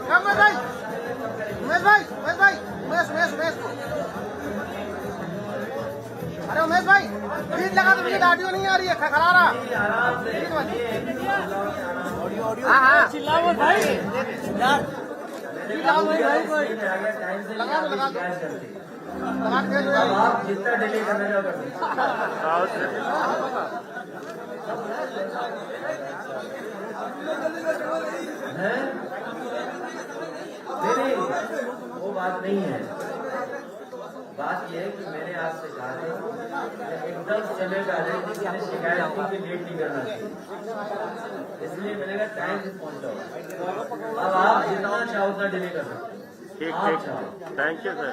भाई उमेश भाई उमेश भाई उमेश उमेश उमेश अरे उमेश भाई बीच लगा तो मुझे ऑडियो नहीं आ रही है खरा रहा। हाँ हाँ चिल्लाओ भाई चिल्लाओ भाई लगा दो लगा दो लगा के आप जितना डिले करने का नहीं वो बात नहीं है। बात यह है कि मैंने आपसे कहा था एकदम समय पे आ जाए किसी ने शिकायत की कि लेट नहीं करना चाहिए, इसलिए मैंने कहा टाइम से पहुंचा। अब आप जितना चाहो उतना डिले कर सकते। ठीक ठीक थैंक यू सर।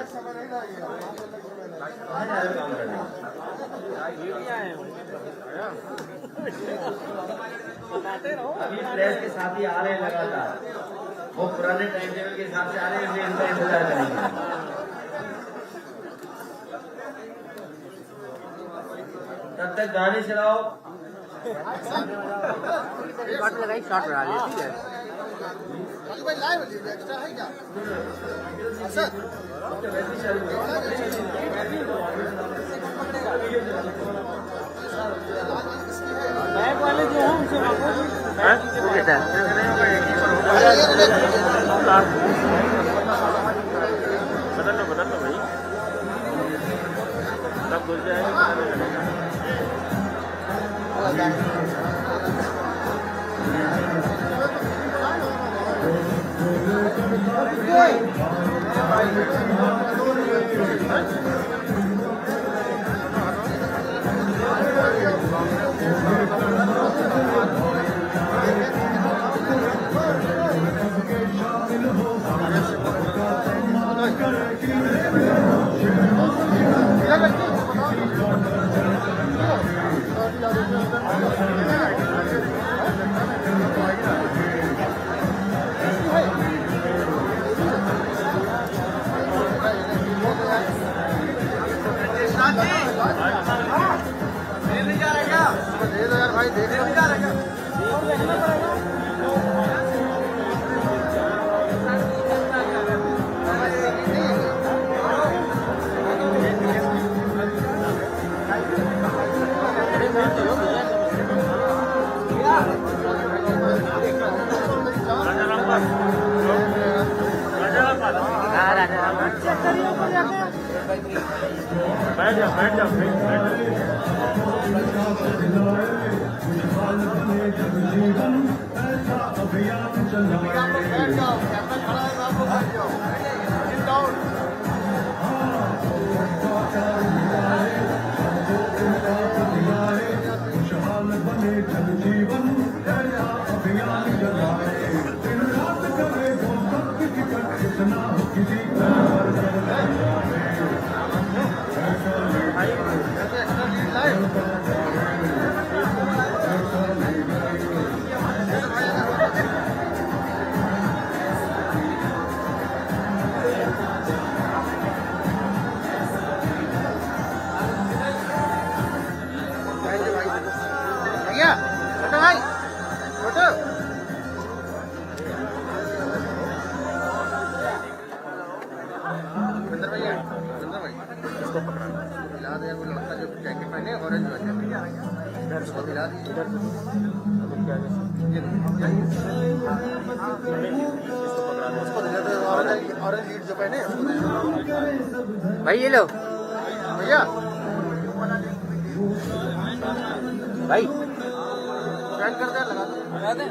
अभी प्रेस के साथ ही आ रहे हैं लगातार, वो पुराने टाइम टेबल के हिसाब से आ रहे हैं, इसलिए इनका इंतजार करेंगे। तब तक गाने चलाओ। लगाई शॉट बना लिया ठीक है भाई लाइव एक्स्ट्रा है क्या सर बैग वाले जो हैं उनसे बदल लो भाई सब घुस जाएगा। भाई देख बैठ जा भैया फोटो भाई फोटो रविंद्र भैया रविंद्र भाई इसको पकड़ा मिला दे वो लड़का जो जैकेट पहने ऑरेंज वाले इधर से मिला दी इधर उसको दे दे ऑरेंज लीड जो पहने भाई ये लो भैया भाई स्कैन कर दे लगा दे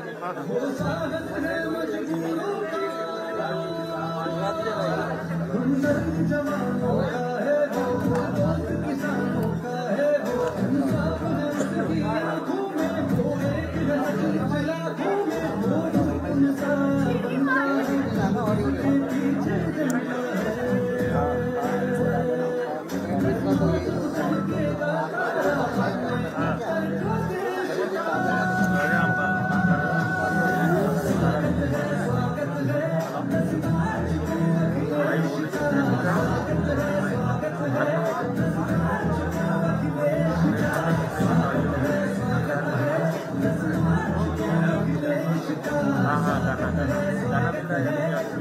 हाँ हाँ गाना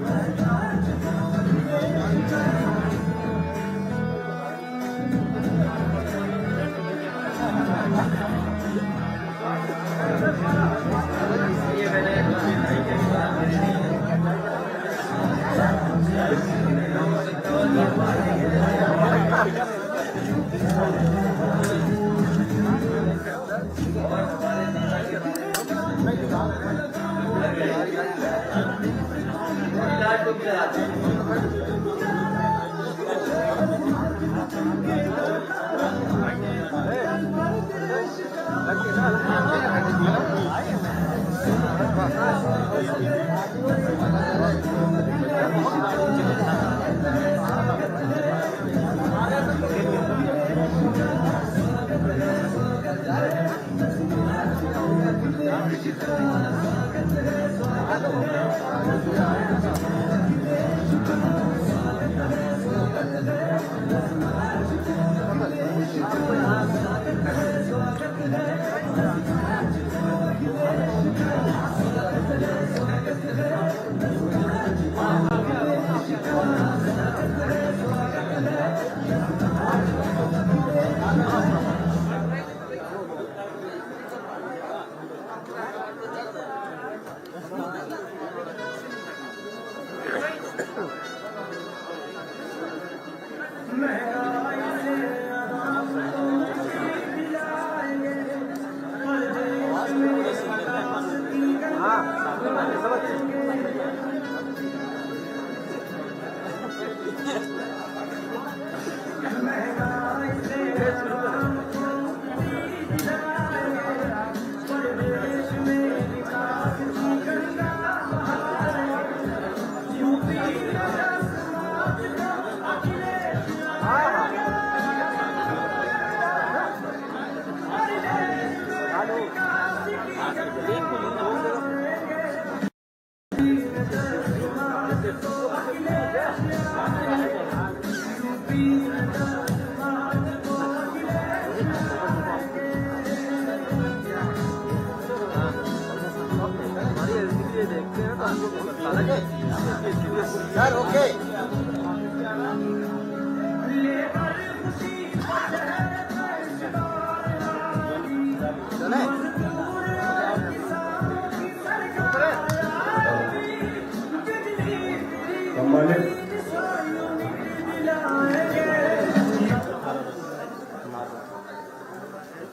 सर ओके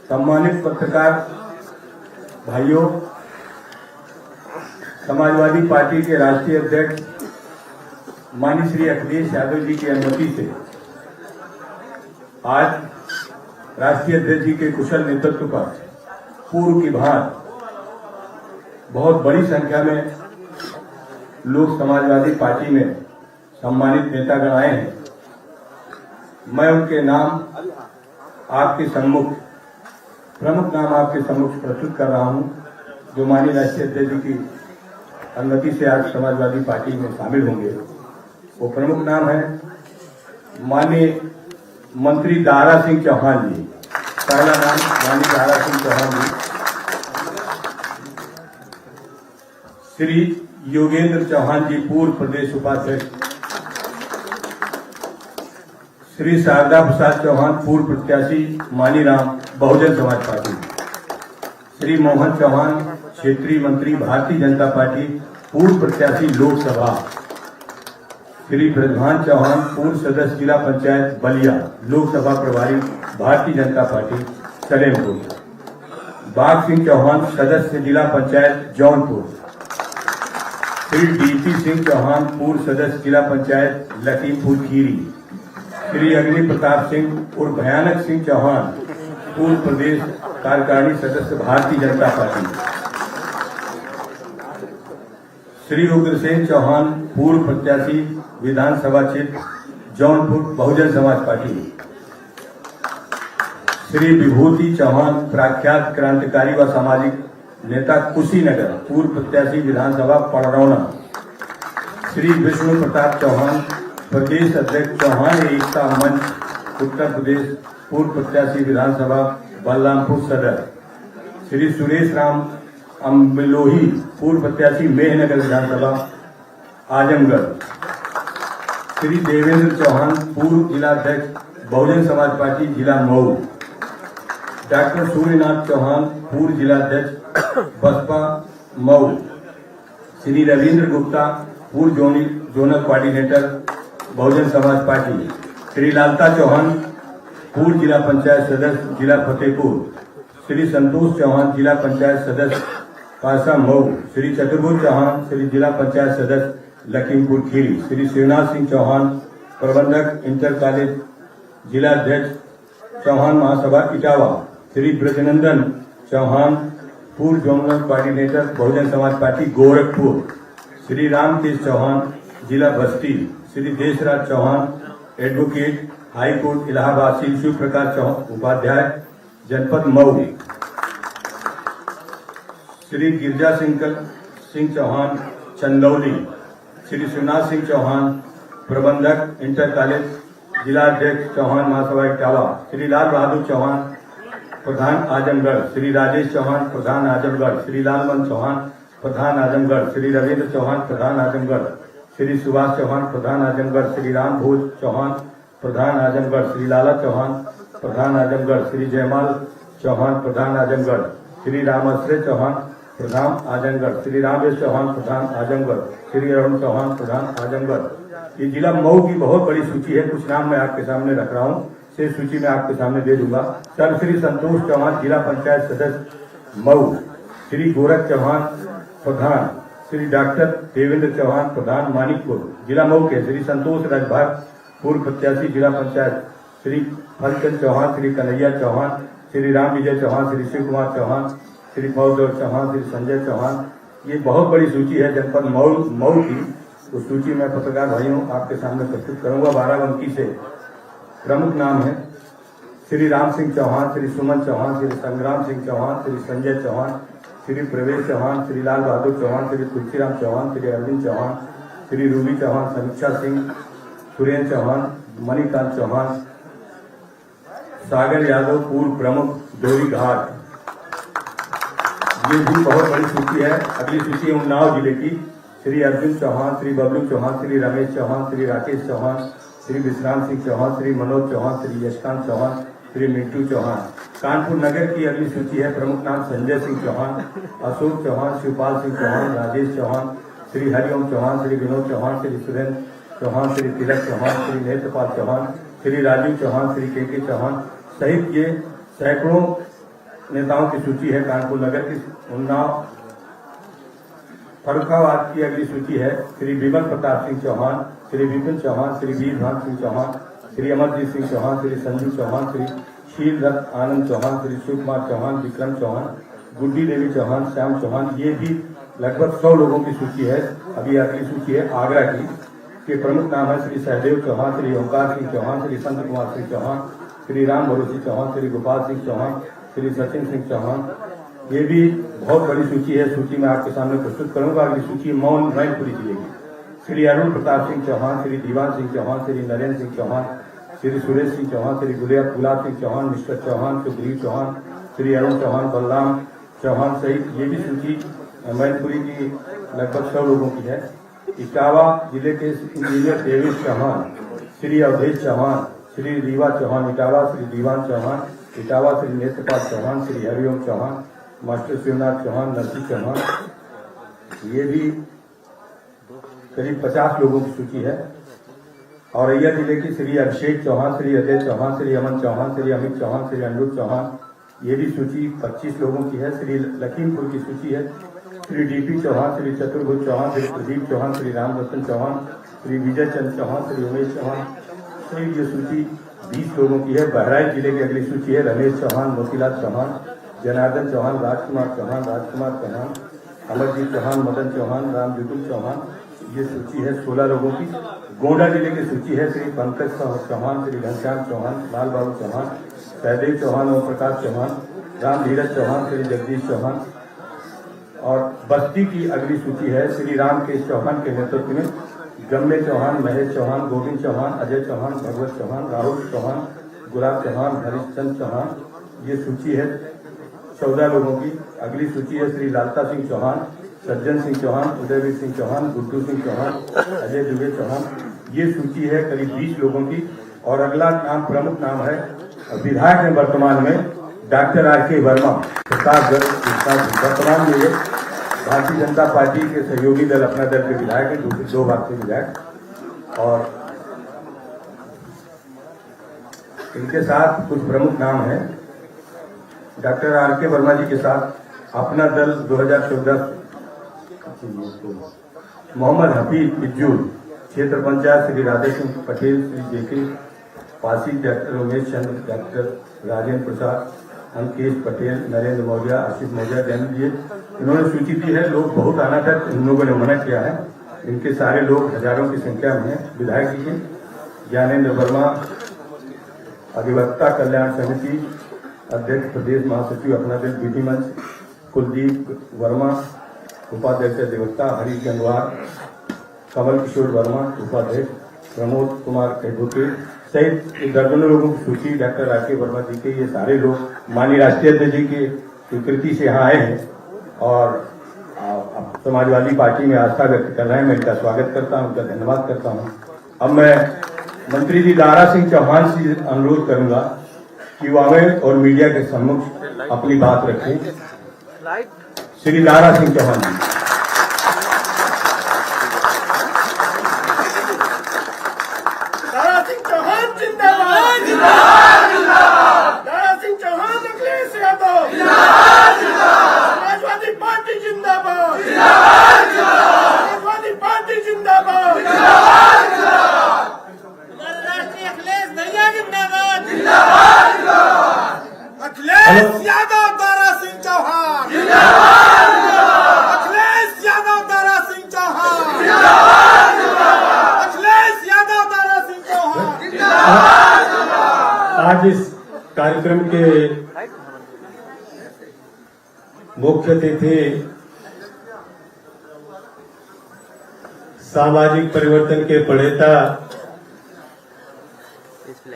सम्मानित पत्रकार भाइयों, समाजवादी पार्टी के राष्ट्रीय अध्यक्ष माननीय श्री अखिलेश यादव जी की अनुमति से आज राष्ट्रीय अध्यक्ष जी के कुशल नेतृत्व पर पूर्व की भांति बहुत बड़ी संख्या में लोग समाजवादी पार्टी में सम्मानित नेतागण आए हैं। मैं उनके नाम आपके सम्मुख प्रमुख नाम आपके सम्मुख प्रस्तुत कर रहा हूं, जो माननीय राष्ट्रीय अध्यक्ष जी की अनुमति से आज समाजवादी पार्टी में शामिल होंगे। वो प्रमुख नाम है माननीय मंत्री दारा सिंह चौहान जी। पहला नाम माननीय दारा सिंह चौहान जी, श्री योगेंद्र चौहान जी पूर्व प्रदेश उपाध्यक्ष, श्री शारदा प्रसाद चौहान पूर्व प्रत्याशी मानीराम बहुजन समाज पार्टी, श्री मोहन चौहान क्षेत्रीय मंत्री भारतीय जनता पार्टी पूर्व प्रत्याशी लोकसभा, श्री ब्रजभान चौहान पूर्व सदस्य जिला पंचायत बलिया लोकसभा प्रभारी भारतीय जनता पार्टी सलेमपुर, बाघ सिंह चौहान सदस्य जिला पंचायत जौनपुर, श्री डीपी सिंह चौहान पूर्व सदस्य जिला पंचायत लखीमपुर खीरी, श्री अग्नि प्रताप सिंह उर्फ भयानक सिंह चौहान पूर्व प्रदेश कार्यकारिणी सदस्य भारतीय जनता पार्टी, श्री उग्रसेन चौहान पूर्व प्रत्याशी विधानसभा क्षेत्र जौनपुर बहुजन समाज पार्टी, श्री विभूति चौहान प्रख्यात क्रांतिकारी व सामाजिक नेता कुशीनगर पूर्व प्रत्याशी विधानसभा पड़रौना, श्री विष्णु प्रताप चौहान प्रदेश अध्यक्ष चौहान एकता मंच उत्तर प्रदेश पूर्व प्रत्याशी विधानसभा बलरामपुर सदर, श्री सुरेश राम अम्बलोही पूर्व प्रत्याशी मेहनगर विधानसभा आजमगढ़। श्री देवेंद्र चौहान, पूर्व जिलाध्यक्ष बहुजन समाज पार्टी जिला मऊ। डॉक्टर सूर्यनाथ चौहान, पूर्व जिलाध्यक्ष बसपा मऊ। श्री रविंद्र गुप्ता, पूर्व zonal coordinator Bahujan Samaj party. Shri Lalta Chauhan, पूर्व जिला पंचायत सदस्य जिला फतेहपुर। श्री संतोष चौहान, जिला पंचायत सदस्य पासा मऊ। श्री चतुर्भुज चौहान, श्री जिला पंचायत सदस्य लखीमपुर खीरी। श्री शिवनाथ सिंह चौहान, प्रबंधक इंटर कॉलेज जिला अध्यक्ष चौहान महासभा इटावा। श्री ब्रजनंदन चौहान, पूर्व zonal coordinator Bahujan Samaj Party Gorakhpur. Shri Ramkesh Chauhan, जिला Basti. Shri Deshraj Chauhan, advocate, high court Allahabad. Shri Shiv Prakash Chauhan, Upadhyay, जनपद मऊ। श्री गिरजा सिंह चौहान, चंदौली। श्री शिवनाथ सिंह चौहान, प्रबंधक इंटर कॉलेज जिला अध्यक्ष चौहान महासभा इटावा। श्री लाल बहादुर चौहान, प्रधान आजमगढ़। श्री राजेश चौहान, प्रधान आजमगढ़। श्री लालमन चौहान, प्रधान आजमगढ़। श्री रविंद्र चौहान, प्रधान आजमगढ़। श्री सुभाष चौहान, प्रधान आजमगढ़। श्री राम भोज चौहान, प्रधान आजमगढ़। श्री लाला चौहान, प्रधान आजमगढ़। श्री जयमाल चौहान, प्रधान आजमगढ़। श्री रामाश्रय चौहान, प्रधान आजमगढ़। श्री रामेश चौहान, प्रधान आजमगढ़। श्री अरुण चौहान, प्रधान आजमगढ़। ये जिला मऊ की बहुत बड़ी सूची है, कुछ नाम मैं आपके सामने रख रहा हूँ, से सूची में आपके सामने दे दूंगा। सर श्री संतोष चौहान, जिला पंचायत सदस्य मऊ। श्री गोरख चौहान, प्रधान। श्री डॉक्टर देवेंद्र चौहान, प्रधान मानिकपुर जिला मऊ के। श्री संतोष राजभाग, पूर्व प्रत्याशी जिला पंचायत। श्री फलचंद चौहान, श्री कन्हैया चौहान, श्री राम विजय चौहान, श्री शिव कुमार चौहान, श्री मौदेव चौहान, श्री संजय चौहान। ये बहुत बड़ी सूची है जनपद मऊ की। उस सूची में पत्रकार भाइयों आपके सामने प्रस्तुत करूंगा। बाराबंकी से प्रमुख नाम है श्री राम सिंह चौहान, श्री सुमन चौहान, श्री संग्राम सिंह चौहान, श्री संजय चौहान, श्री प्रवेश चौहान, श्री लाल बहादुर चौहान, श्री तुलसीराम चौहान, श्री अरविंद चौहान, श्री रूबी चौहान, समीक्षा सिंह, सुरेंद्र चौहान, मणिकांत चौहान, सागर यादव, पूर्व प्रमुख डोरी घाट। ये भी बहुत बड़ी सूची है। अगली सूची है उन्नाव जिले की। श्री अर्जुन चौहान, श्री बबलू चौहान, श्री रमेश चौहान, श्री राकेश चौहान, श्री विश्राम सिंह चौहान, श्री मनोज चौहान, श्री यशकांत चौहान, श्री मिंटू चौहान। कानपुर नगर की अगली सूची है। प्रमुख नाम संजय सिंह चौहान, अशोक चौहान, शिवपाल सिंह चौहान, राजेश चौहान, श्री हरिओम चौहान, श्री विनोद चौहान, श्री सुरेंद्र चौहान, श्री तिलक चौहान, श्री नेत्रपाल चौहान, श्री राजीव चौहान, श्री के चौहान सहित ये सैकड़ों नेताओं की सूची है कानपुर नगर की। उन्नाव फर्रुखाबाद की अगली सूची है। श्री विमल प्रताप सिंह चौहान, श्री विपिन चौहान, श्री वीरभान सिंह चौहान, श्री अमरजीत सिंह चौहान, श्री संजू चौहान, श्री शील रथ आनंद चौहान, श्री शिव कुमार चौहान, विक्रम चौहान, गुड्डी देवी चौहान, श्याम चौहान। ये भी लगभग 100 लोगों की सूची है। अभी अगली सूची है आगरा की, के प्रमुख नाम है श्री सहदेव चौहान, श्री ओंकार सिंह चौहान, श्री संत कुमार सिंह चौहान, श्री राम भरोसी चौहान, श्री गोपाल सिंह चौहान, श्री सचिन सिंह चौहान। ये भी बहुत बड़ी सूची है। सूची में आपके सामने प्रस्तुत करूंगा। अगली सूची मैनपुरी जिले की। श्री अरुण प्रताप सिंह चौहान, श्री दीवान सिंह चौहान, श्री नरेंद्र सिंह चौहान, श्री सुरेश सिंह चौहान, श्री गुलाब सिंह चौहान, मिस्टर चौहान, सुग्रीव चौहान, श्री अरुण चौहान, बलराम चौहान सहित ये भी सूची मैनपुरी की लगभग 100 लोगों की है। इटावा जिले के इंजीनियर देवेश चौहान, श्री अवधेश चौहान, श्री रीवा चौहान इटावा, श्री दीवान चौहान इटावा, श्री नेत्रपाल चौहान, श्री हरिओम चौहान, मास्टर शिवनाथ चौहान, नरसी चौहान। ये भी करीब 50 लोगों की सूची है। औरैया जिले की श्री अभिषेक चौहान, श्री अजय चौहान, श्री अमन चौहान, श्री अमित चौहान, श्री अनिरुद्ध चौहान। ये भी सूची 25 लोगों की है। श्री लखीमपुर की सूची है। श्री डीपी चौहान, श्री चतुर्भुज चौहान, श्री प्रदीप चौहान, श्री रामरतन चौहान, श्री विजय चंद चौहान, श्री उमेश चौहान। श्री ये सूची 20 लोगों की है। बहराइच जिले की अगली सूची है। रमेश चौहान, मोतीलाल चौहान, जनार्दन चौहान, राजकुमार चौहान, अमरजीत चौहान, मदन चौहान, रामजुगुल चौहान। ये सूची है 16 लोगों की। गोंडा जिले की सूची है। श्री पंकज चौहान, श्री घनश्याम चौहान, लाल बाबू चौहान, सहदेव चौहान और प्रकाश चौहान, राम धीरज चौहान, श्री जगदीश चौहान। और बस्ती की अगली सूची है। श्री रामकेश चौहान के नेतृत्व में गम्मे चौहान, महेश चौहान, गोविंद चौहान, अजय चौहान, भगवत चौहान, राहुल चौहान, गुलाब चौहान, हरिश्चंद चौहान। ये सूची है 14 लोगों की। अगली सूची है श्री लालता सिंह चौहान, सज्जन सिंह चौहान, उदयवीर सिंह चौहान, गुड्डू सिंह चौहान, अजय दुबे चौहान। ये सूची है करीब 20 लोगों की। और अगला नाम, प्रमुख नाम है विधायक में वर्तमान में डॉक्टर R.K. वर्मा, प्रतापगढ़। वर्तमान में ये भारतीय जनता पार्टी के सहयोगी दल, अपना दल के विधायक है, दूसरे 2 बार के विधायक। और इनके साथ कुछ प्रमुख नाम हैं। Doctor R.K. वर्मा जी के साथ अपना दल 2014 मोहम्मद हफीज पिज्जूर, क्षेत्र पंचायत श्री राधे सिंह पटेल, श्री जेके पासी, डॉक्टर उमेश चंद्र, डॉक्टर राजेंद्र प्रसाद, अंकेश पटेल, नरेंद्र मौर्य, आशीष मौर्य, जैन जी, इन्होंने सूची दी है। लोग बहुत आना था, इन लोगों ने मना किया है। इनके सारे लोग हजारों की संख्या में हैं। विधायक जी हैं ज्ञानेंद्र वर्मा, अधिवक्ता कल्याण समिति अध्यक्ष प्रदेश महासचिव अपना दल बीटी मंच, कुलदीप वर्मा उपाध्यक्ष अधिवक्ता, हरीश गंगवार, कमल किशोर वर्मा उपाध्यक्ष, प्रमोद कुमार कैबुके सहित दर्जनों लोगों की सूची डॉक्टर R.K. वर्मा जी के। ये सारे लोग माननीय राष्ट्रीय अध्यक्ष जी की स्वीकृति से यहाँ आए हैं और समाजवादी पार्टी में आस्था व्यक्त कर रहे हैं। मैं इनका स्वागत करता हूँ, उनका धन्यवाद करता हूँ। अब मैं मंत्री जी दारा सिंह चौहान से अनुरोध करूंगा कि वो आवे और मीडिया के सम्मुख अपनी बात रखें। श्री दारा सिंह चौहान जी। दारा सिंह चौहान जिंदाबाद, जिंदाबाद, जिंदाबाद। दारा सिंह चौहान, अखिलेश यादव जिंदाबाद, जिंदाबाद। समाजवादी पार्टी जिंदाबाद, जिंदाबाद, जिंदाबाद। समाजवादी पार्टी जिंदाबाद, जिंदाबाद, जिंदाबाद। हमारे राष्ट्रीय अखिलेश भैया जिंदाबाद, जिंदाबाद, जिंदाबाद। अखिलेश यादव, दारा सिंह चौहान जिंदाबाद, जिंदाबाद। अखिलेश यादव, दारा सिंह चौहान जिंदाबाद, जिंदाबाद। अखिलेश यादव, दारा सिंह चौहान जिंदाबाद, जिंदाबाद। आज इस कार्यक्रम के मुख्य अतिथि सामाजिक परिवर्तन के प्रणेता,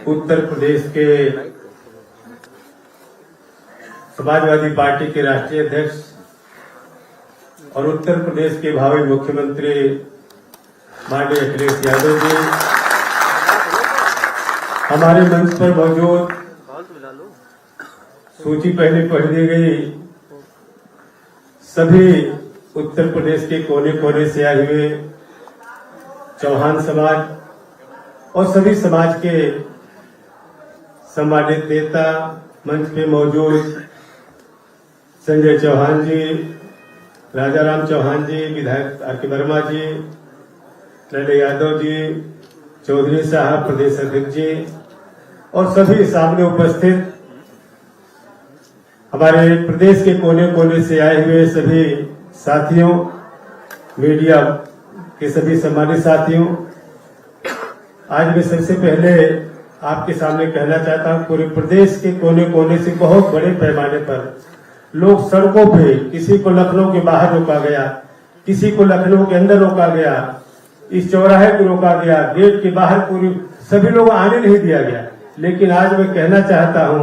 उत्तर प्रदेश के समाजवादी पार्टी के राष्ट्रीय अध्यक्ष और उत्तर प्रदेश के भावी मुख्यमंत्री माननीय अखिलेश यादव जी, हमारे मंच पर मौजूद, सूची पहले पढ़ दी गई, सभी उत्तर प्रदेश के कोने कोने से आए हुए चौहान समाज और सभी समाज के सम्मानित नेता, मंच पे मौजूद संजय चौहान जी, राजाराम चौहान जी, विधायक R.K. वर्मा जी, नंदे यादव जी, चौधरी साहब प्रदेश अध्यक्ष जी और सभी सामने उपस्थित हमारे प्रदेश के कोने कोने से आए हुए सभी साथियों, मीडिया के सभी सम्मानित साथियों, आज मैं सबसे पहले आपके सामने कहना चाहता हूं, पूरे प्रदेश के कोने कोने से बहुत बड़े पैमाने पर लोग सड़कों पे, किसी को लखनऊ के बाहर रोका गया, किसी को लखनऊ के अंदर रोका गया, इस चौराहे को रोका गया, गेट के बाहर पूरी सभी लोग आने नहीं दिया गया। लेकिन आज मैं कहना चाहता हूं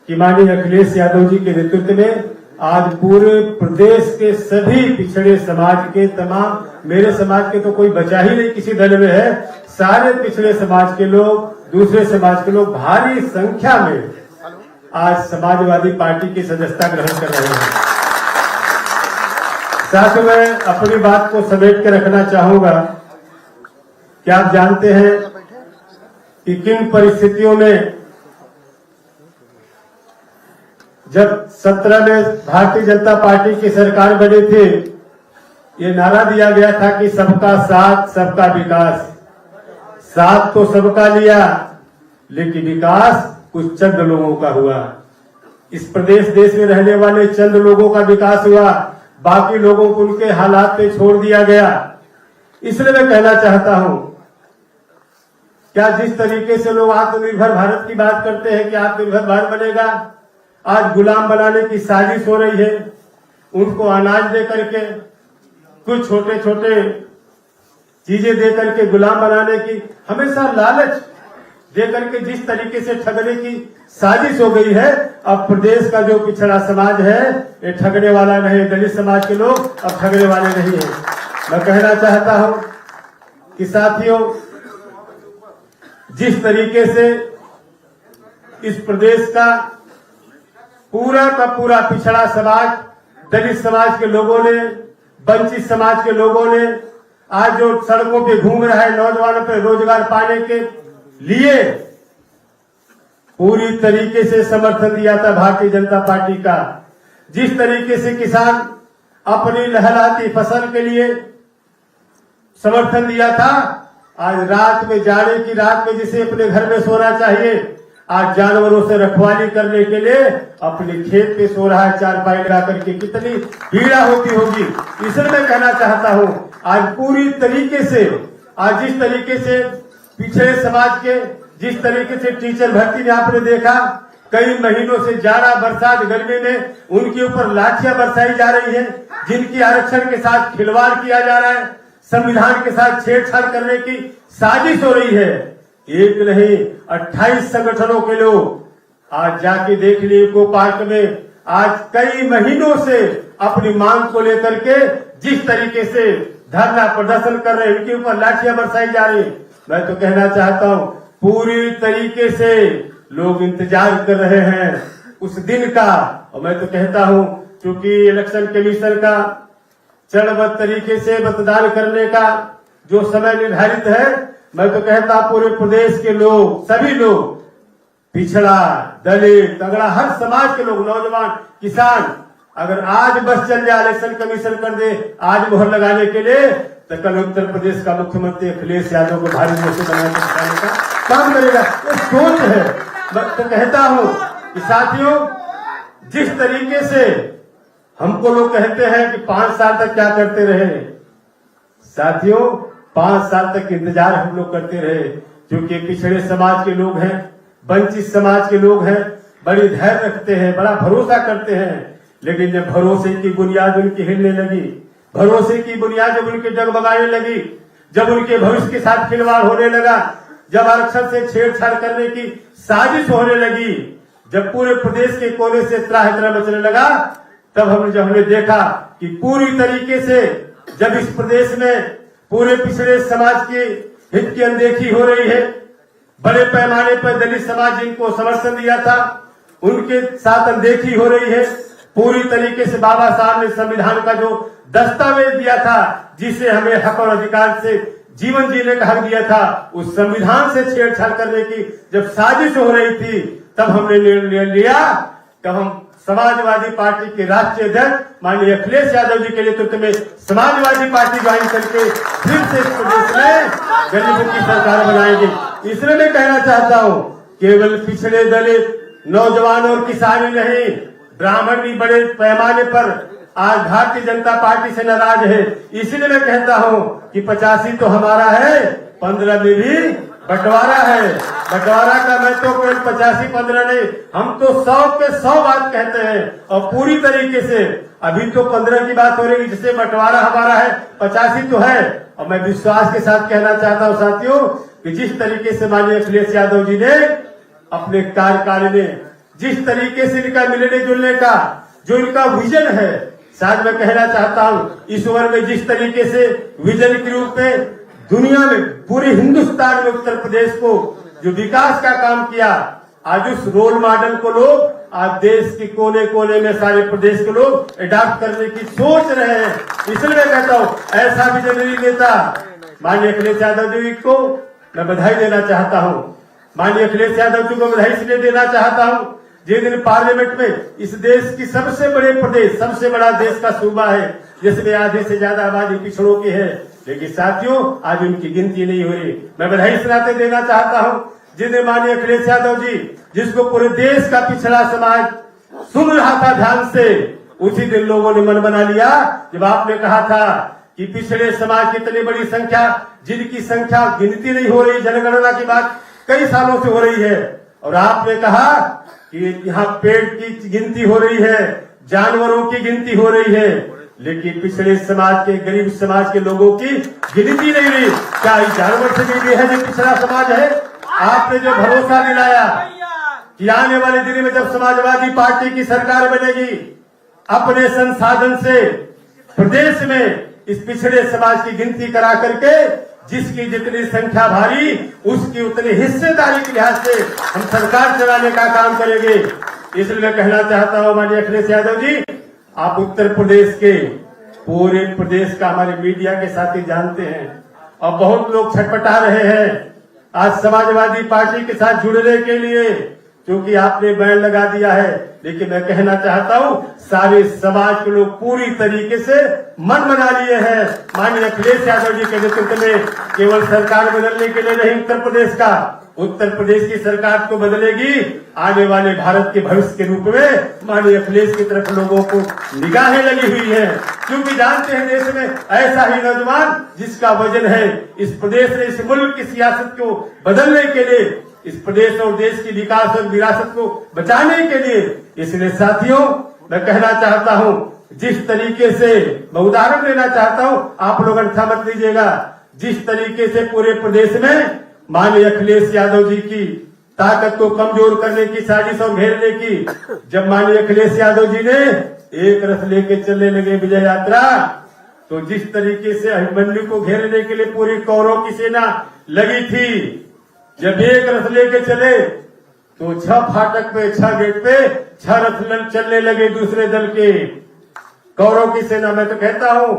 कि माननीय अखिलेश यादव जी के नेतृत्व में आज पूरे प्रदेश के सभी पिछड़े समाज के, तमाम, मेरे समाज के तो कोई बचा ही नहीं किसी दल में है, सारे पिछड़े समाज के लोग, दूसरे समाज के लोग भारी संख्या में आज समाजवादी पार्टी की सदस्यता ग्रहण कर रहे हैं। साथ ही मैं अपनी बात को समेट के रखना चाहूंगा कि आप जानते हैं कि किन परिस्थितियों में जब 17 में भारतीय जनता पार्टी की सरकार बनी थी, ये नारा दिया गया था कि सबका साथ सबका विकास। साथ तो सबका लिया, लेकिन विकास कुछ चंद लोगों का हुआ। इस प्रदेश देश में रहने वाले चंद लोगों का विकास हुआ, बाकी लोगों को उनके हालात पे छोड़ दिया गया। इसलिए मैं कहना चाहता हूं, क्या जिस तरीके से लोग आत्मनिर्भर भारत की बात करते हैं कि आत्मनिर्भर भारत बनेगा, आज गुलाम बनाने की साजिश हो रही है। उनको अनाज दे करके, कुछ छोटे छोटे चीजें दे करके गुलाम बनाने की हमेशा लालच देकर के जिस तरीके से ठगने की साजिश हो गई है, अब प्रदेश का जो पिछड़ा समाज है ये ठगने वाला नहीं, दलित समाज के लोग अब ठगने वाले नहीं है। मैं कहना चाहता हूं कि साथियों, जिस तरीके से इस प्रदेश का पूरा पिछड़ा समाज, दलित समाज के लोगों ने, वंचित समाज के लोगों ने आज जो सड़कों पे घूम रहा है नौजवानों पे रोजगार पाने के लिए, पूरी तरीके से समर्थन दिया था भारतीय जनता पार्टी का। जिस तरीके से किसान अपनी लहलहाती फसल के लिए समर्थन दिया था, आज रात में, जाड़े की रात में जिसे अपने घर में सोना चाहिए, आज जानवरों से रखवाली करने के लिए अपने खेत पे सो रहा है चारपाई लगा करके। कितनी पीड़ा होती होगी। इसलिए मैं कहना चाहता हूं, आज पूरी तरीके से, आज जिस तरीके से पिछड़े समाज के, जिस तरीके से टीचर भर्ती में आपने देखा, कई महीनों से जाड़ा, बरसात, गर्मी में उनके ऊपर लाठियां बरसाई जा रही है, जिनकी आरक्षण के साथ खिलवाड़ किया जा रहा है, संविधान के साथ छेड़छाड़ करने की साजिश हो रही है। एक नहीं 28 संगठनों के लोग आज जाके देख लिए इको पार्क में, आज कई महीनों से अपनी मांग को लेकर के जिस तरीके से धरना प्रदर्शन कर रहे हैं, उनके ऊपर लाठियां बरसाई जा रही है। मैं तो कहना चाहता हूं, पूरी तरीके से लोग इंतजार कर रहे हैं उस दिन का। और मैं तो कहता हूं, क्योंकि इलेक्शन कमीशन का चरणबद्ध तरीके से मतदान करने का जो समय निर्धारित है, मैं तो कहता पूरे प्रदेश के लोग, सभी लोग, पिछड़ा, दलित, तगड़ा, हर समाज के लोग, नौजवान, किसान, अगर आज बस चल जाए, इलेक्शन कमीशन कर दे आज मोहर लगाने के लिए, तो कल उत्तर प्रदेश का मुख्यमंत्री अखिलेश यादव को भारी वोट से बनाने का काम करेगा। ये सोच है। मैं तो कहता हूं कि साथियों, जिस तरीके से हमको लोग कहते हैं कि 5 साल तक क्या करते रहे, साथियों 5 साल तक इंतजार हम लोग करते रहे, क्योंकि पिछड़े समाज के लोग हैं, वंचित समाज के लोग हैं, बड़ी धैर्य रखते हैं, बड़ा भरोसा करते हैं। लेकिन जब भरोसे की बुनियाद उनकी हिलने लगी, भरोसे की बुनियाद जब उनके डगमगाने लगी, जब उनके भविष्य के साथ खिलवाड़ होने लगा, जब आरक्षण से छेड़छाड़ करने की साजिश होने लगी, जब पूरे प्रदेश के कोने से त्राह मचने लगा, तब हमने देखा कि पूरी तरीके से जब इस प्रदेश में पूरे पिछड़े समाज के हित की अनदेखी हो रही है, बड़े पैमाने पर दलित समाज जिनको समर्थन दिया था उनके साथ अनदेखी हो रही है। पूरी तरीके से बाबा साहब ने संविधान का जो दस्तावेज दिया था, जिसे हमें हक और अधिकार से जीवन जीने का हक दिया था, उस संविधान से छेड़छाड़ करने की जब साजिश हो रही थी, तब हमने निर्णय लिया कि हम समाजवादी पार्टी के राष्ट्रीय अध्यक्ष माननीय अखिलेश यादव जी के नेतृत्व में समाजवादी पार्टी ज्वाइन करके फिर से इस प्रदेश में गरीबों की सरकार बनाएंगे। इसलिए मैं कहना चाहता हूं, केवल पिछड़े दलित, नौजवान और किसान ही नहीं, ब्राह्मण भी बड़े पैमाने पर आज भारतीय जनता पार्टी से नाराज है। इसीलिए मैं कहता हूं कि 85 तो हमारा है, 15 में भी बंटवारा है। बंटवारा का मैं तो कोई 85-15 नहीं, हम तो 100 के 100 बात कहते हैं। और पूरी तरीके से अभी तो 15 की बात हो रही है, जिससे बंटवारा हमारा है, 85 तो है। और मैं विश्वास के साथ कहना चाहता हूं साथियों कि जिस तरीके से माननीय अखिलेश यादव जी ने अपने कार्यकाल में जिस तरीके से इनका मिलने जुलने का जो इनका विजन है, शायद मैं कहना चाहता हूं इस उम्र में जिस तरीके से विजन के रूप में दुनिया में, पूरे हिंदुस्तान में उत्तर प्रदेश को जो विकास का काम किया, आज उस रोल मॉडल को लोग आज देश के कोने कोने में सारे प्रदेश के लोग अडॉप्ट करने की सोच रहे हैं। इसलिए मैं कहता हूं ऐसा विजनरी नेता माननीय अखिलेश यादव जी को मैं बधाई देना चाहता हूं। माननीय अखिलेश यादव जी को बधाई इसलिए देना चाहता हूं, जिस दिन पार्लियामेंट में इस देश की सबसे बड़े प्रदेश, सबसे बड़ा देश का सूबा है, जिसमें आधे से ज्यादा आबादी पिछड़ों की है, लेकिन साथियों आज उनकी गिनती नहीं हो रही। मैं बधाई इस नाते देना चाहता हूं जिस दिन माननीय अखिलेश यादव जी, जिसको पूरे देश का पिछड़ा समाज सुन रहा था ध्यान से, उसी दिन लोगों ने मन बना लिया जब आपने कहा था कि पिछड़े समाज की इतनी बड़ी संख्या, जिनकी संख्या गिनती नहीं हो रही, जनगणना की बात कई सालों से हो रही है, और आपने कहा कि यहाँ पेड़ की गिनती हो रही है, जानवरों की गिनती हो रही है, लेकिन पिछड़े समाज के, गरीब समाज के लोगों की गिनती नहीं हुई। क्या इस जानवर से भी है जो पिछड़ा समाज है? आपने जो भरोसा दिलाया कि आने वाले दिन में जब समाजवादी पार्टी की सरकार बनेगी, अपने संसाधन से प्रदेश में इस पिछड़े समाज की गिनती करा करके जिसकी जितनी संख्या भारी उसकी उतनी हिस्सेदारी के लिहाज से हम सरकार चलाने का काम करेंगे। इसलिए मैं कहना चाहता हूं माननीय अखिलेश यादव जी, आप उत्तर प्रदेश के पूरे प्रदेश का हमारे मीडिया के साथी जानते हैं और बहुत लोग छटपटा रहे हैं आज समाजवादी पार्टी के साथ जुड़ने के लिए, क्योंकि आपने बैन लगा दिया है। लेकिन मैं कहना चाहता हूं सारे समाज के लोग पूरी तरीके से मन बना लिए हैं माननीय अखिलेश यादव जी के नेतृत्व में। केवल सरकार बदलने के लिए नहीं, उत्तर प्रदेश की सरकार को बदलेगी आने वाले भारत के भविष्य के रूप में माननीय अखिलेश की तरफ लोगों को निगाहें लगी हुई है, क्योंकि जानते हैं देश में ऐसा ही नौजवान जिसका वजन है इस प्रदेश ने इस मुल्क की सियासत को बदलने के लिए, इस प्रदेश और देश की विकास और विरासत को बचाने के लिए। इसलिए साथियों मैं कहना चाहता हूं, जिस तरीके से मैं उदाहरण देना चाहता हूं, आप लोग अंठा मत लीजिएगा, जिस तरीके से पूरे प्रदेश में माननीय अखिलेश यादव जी की ताकत को कमजोर करने की साजिश और घेरने की, जब माननीय अखिलेश यादव जी ने एक रथ लेके चलने लगे विजय यात्रा, तो जिस तरीके से अभिमन्यु को घेरने के लिए पूरी कौरव की सेना लगी थी, जब एक रथ लेके चले तो 6 फाटक पे 6 गेट पे 6 रथ चलने लगे दूसरे दल के कौरव की सेना। मैं तो कहता हूं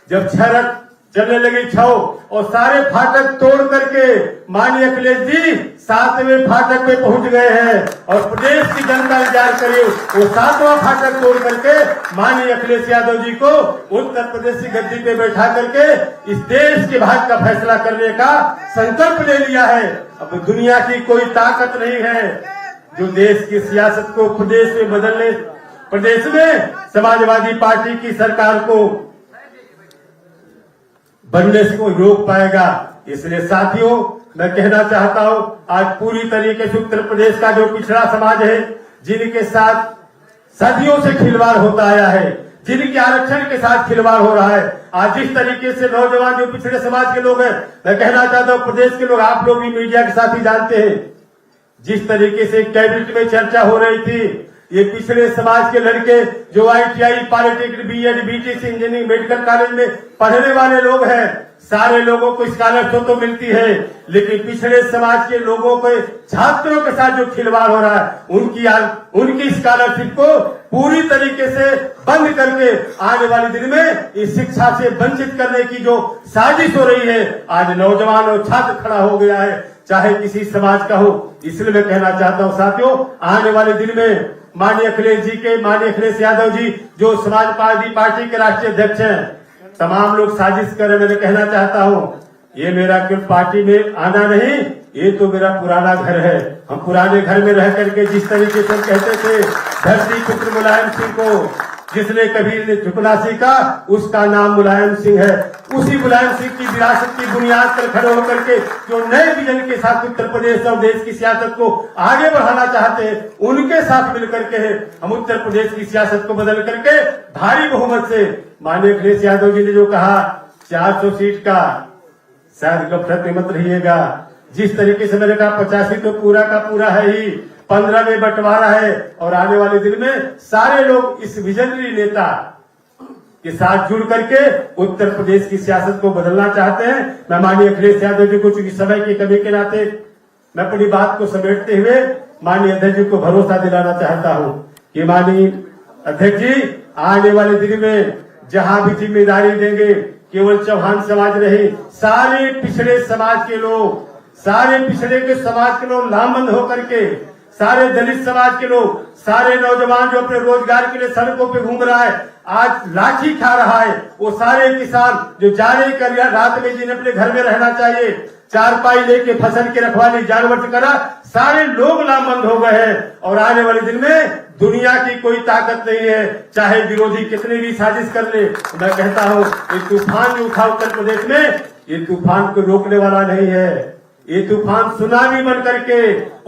जब 6 रथ चलने लगी 6 और सारे फाटक तोड़ करके माननीय अखिलेश जी 7वें फाटक पे पहुंच गए हैं और प्रदेश की जनता इंतजार करे वो 7वां फाटक तोड़ करके माननीय अखिलेश यादव जी को उत्तर प्रदेश की गद्दी पे बैठा करके इस देश के भाग्य का फैसला करने का संकल्प ले लिया है। अब दुनिया की कोई ताकत नहीं है जो देश की सियासत को प्रदेश में बदलने, प्रदेश में समाजवादी पार्टी की सरकार को बनने से कोई रोक पाएगा। इसलिए साथियों मैं कहना चाहता हूं आज पूरी तरीके से उत्तर प्रदेश का जो पिछड़ा समाज है, जिनके साथ सदियों से खिलवाड़ होता आया है, जिनके आरक्षण के साथ खिलवाड़ हो रहा है, आज जिस तरीके से नौजवान जो पिछड़े समाज के लोग हैं, मैं कहना चाहता हूं प्रदेश के लोग, आप लोग भी मीडिया के साथ ही जानते हैं, जिस तरीके से कैबिनेट में चर्चा हो रही थी, ये पिछड़े समाज के लड़के जो ITI, polytechnic, BEd, BTC, engineering, medical college में पढ़ने वाले लोग हैं, सारे लोगों को स्कॉलरशिप तो मिलती है, लेकिन पिछड़े समाज के लोगों को छात्रों के साथ जो खिलवाड़ हो रहा है, उनकी स्कॉलरशिप को पूरी तरीके से बंद करके आने वाले दिन में इस शिक्षा से वंचित करने की जो साजिश हो रही है, आज नौजवान और छात्र खड़ा हो गया है, चाहे किसी समाज का हो। इसलिए मैं कहना चाहता हूं साथियों, आने वाले दिन में माननीय अखिलेश यादव जी जो समाजवादी पार्टी के राष्ट्रीय अध्यक्ष हैं, तमाम लोग साजिश कर रहे। मैं कहना चाहता हूं ये मेरा केवल पार्टी में आना नहीं, ये तो मेरा पुराना घर है। हम पुराने घर में रह करके जिस तरीके से कहते थे धरती पुत्र मुलायम सिंह को जिसने कबीर ने झुकना सीखा उसका नाम मुलायम सिंह है, उसी मुलायम सिंह की विरासत की बुनियाद पर खड़े होकर के जो नए विजन के साथ उत्तर प्रदेश और देश की सियासत को आगे बढ़ाना चाहते हैं, उनके साथ मिलकर के हम उत्तर प्रदेश की सियासत को बदल करके भारी बहुमत से, माननीय अखिलेश यादव जी ने जो कहा 400 सीट का, शायद गफलत में मत रहिएगा, जिस तरीके से मैंने कहा 85 तो पूरा का पूरा है ही, 15 में बंटवारा है और आने वाले दिन में सारे लोग इस विजनरी नेता के साथ जुड़ करके उत्तर प्रदेश की सियासत को बदलना चाहते हैं। मैं माननीय अखिलेश यादव जी को चूंकि समय की कमी के नाते मैं अपनी बात को समेटते हुए माननीय अध्यक्ष जी को भरोसा दिलाना चाहता हूं कि माननीय अध्यक्ष जी आने वाले दिन में जहां भी जिम्मेदारी देंगे, केवल चौहान समाज नहीं, सारे पिछड़े समाज के लोग, सारे पिछड़े के समाज के लोग लामबंद होकर के, सारे दलित समाज के लोग, सारे नौजवान जो अपने रोजगार के लिए सड़कों पे घूम रहा है, आज लाठी खा रहा है, वो सारे किसान जो जा रहे कर रात में जिन्हें अपने घर में रहना चाहिए, चारपाई लेके फसल की रखवाली जानवर से करा, सारे लोग लामबंद हो गए हैं। और आने वाले दिन में दुनिया की कोई ताकत नहीं है, चाहे विरोधी कितनी भी साजिश कर ले, मैं कहता हूँ ये तूफान जो उठा उत्तर प्रदेश में, ये तूफान को रोकने वाला नहीं है। ये तूफान सुनामी बन करके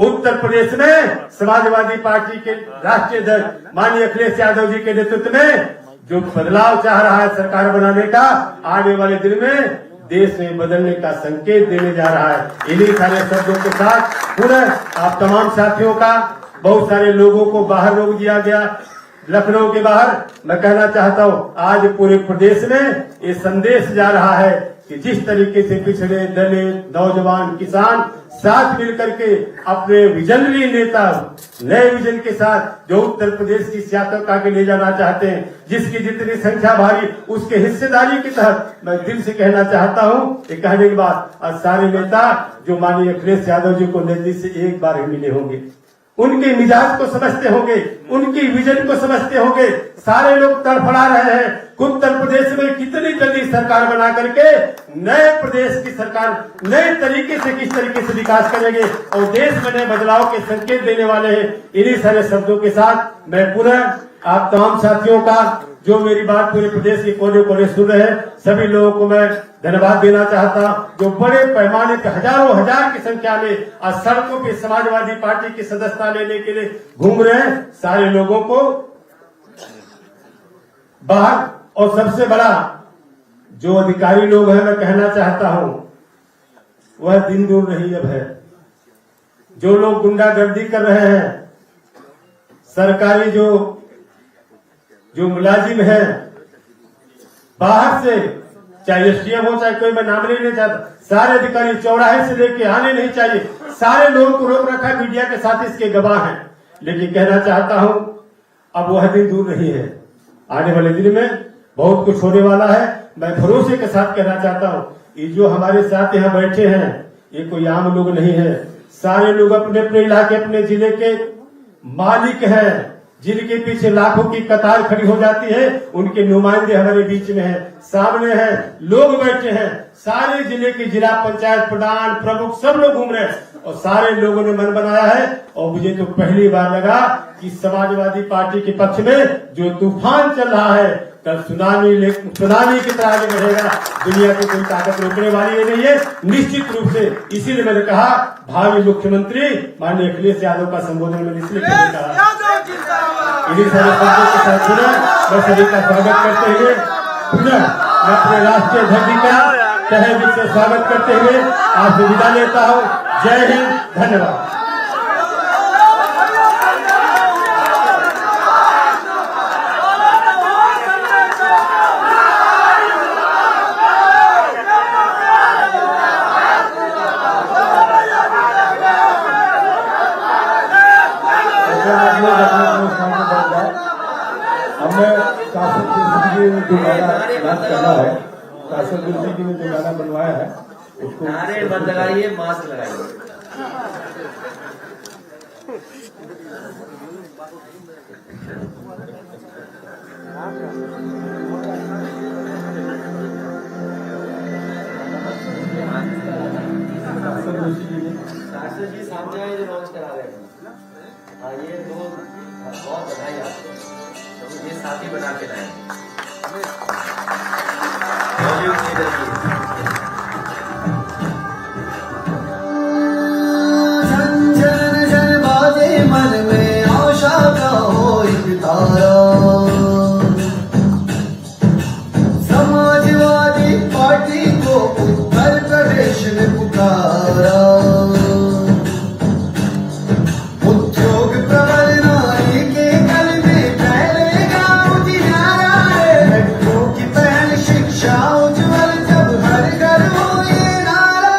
उत्तर प्रदेश में समाजवादी पार्टी के राष्ट्रीय अध्यक्ष माननीय अखिलेश यादव जी के नेतृत्व में जो बदलाव चाह रहा है सरकार बनाने का, आने वाले दिन में देश में बदलने का संकेत देने जा रहा है। इन्हीं सारे शब्दों के साथ पुनः आप तमाम साथियों का, बहुत सारे लोगों को बाहर रोक दिया गया लखनऊ के बाहर, मैं कहना चाहता हूँ आज पूरे प्रदेश में ये संदेश जा रहा है कि जिस तरीके से पिछड़े, दलित, नौजवान, किसान साथ मिलकर के अपने विजनरी नेता नए विजन के साथ जो उत्तर प्रदेश की सियासत को आगे ले जाना चाहते हैं, जिसकी जितनी संख्या भारी उसके हिस्सेदारी के तहत मैं दिल से कहना चाहता हूँ। ये कहने के बाद आज सारे नेता जो माननीय अखिलेश यादव जी को नजदीक से एक बार ही मिले होंगे, उनके मिजाज को समझते होंगे, उनकी विजन को समझते होंगे। सारे लोग तड़फड़ा रहे हैं उत्तर प्रदेश में कितनी जल्दी सरकार बना करके नए प्रदेश की सरकार नए तरीके से किस तरीके से विकास करेंगे और देश में नए बदलाव के संकेत देने वाले हैं। इन्हीं सारे शब्दों के साथ मैं पुनः आप तमाम साथियों का, जो मेरी बात पूरे प्रदेश के कोने कोने सुन रहे हैं, सभी लोगों को मैं धन्यवाद देना चाहता हूं, जो बड़े पैमाने पर हजारों हजार की संख्या में आज सड़कों पे समाजवादी पार्टी की सदस्यता लेने के लिए घूम रहे हैं। सारे लोगों को बाहर, और सबसे बड़ा जो अधिकारी लोग हैं, मैं कहना चाहता हूं वह दिन दूर नहीं अब है। जो लोग गुंडागर्दी कर रहे हैं, सरकारी जो मुलाजिम है बाहर से, चाहे एसडीएम हो चाहे कोई, मैं नाम नहीं लेना चाहता, सारे अधिकारी चौराहे से लेके आने नहीं चाहिए। सारे लोगों को रोक रखा, मीडिया के साथ इसके गवाह हैं। लेकिन कहना चाहता हूं अब वह दिन दूर नहीं है, आने वाले दिन में बहुत कुछ होने वाला है। मैं भरोसे के साथ कहना चाहता हूं, ये जो हमारे साथ यहाँ बैठे हैं ये कोई आम लोग नहीं है। सारे लोग अपने अपने इलाके, अपने जिले के मालिक हैं, जिनके पीछे लाखों की कतार खड़ी हो जाती है। उनके नुमाइंदे हमारे बीच में हैं, सामने हैं, लोग बैठे हैं। सारे जिले के जिला पंचायत प्रधान, प्रमुख सब लोग घूम रहे हैं और सारे लोगों ने मन बनाया है। और मुझे तो पहली बार लगा कि समाजवादी पार्टी के पक्ष में जो तूफान चल रहा है कल सुनामी की तरह आगे बढ़ेगा। दुनिया की कोई ताकत रोकने वाली नहीं है, निश्चित रूप से। इसीलिए मैंने कहा भावी मुख्यमंत्री माननीय अखिलेश यादव का संबोधन मैंने इसलिए कहा। इन्हीं सारे शब्दों के साथ पुनः मैं सभी का स्वागत करते हुए पुनः मैं अपने राष्ट्रीय अध्यक्ष का तहे दिल से स्वागत करते हुए आपसे विदा लेता हूँ। जय हिंद, धन्यवाद। हमने शासक जी ने जो गाना नाच करना है, शासक जी ने जो गाना बनवाया है उसको नारे मत लगाइए, मास्क लगाइए। शासक जी सामने आए जो लॉन्च करा रहे हैं। ये दो बहुत बधाई आपको, ये साथी बना के लाए। मन में आशा का हो एक तारा, समाजवादी पार्टी को उत्तर प्रदेश ने पुकारा। उद्योग प्रबल नारी के गल में पहले गाँव दिहारा है। लड़कों की पहल शिक्षा उज्ज्वल, जब हर घर हो ये नारा।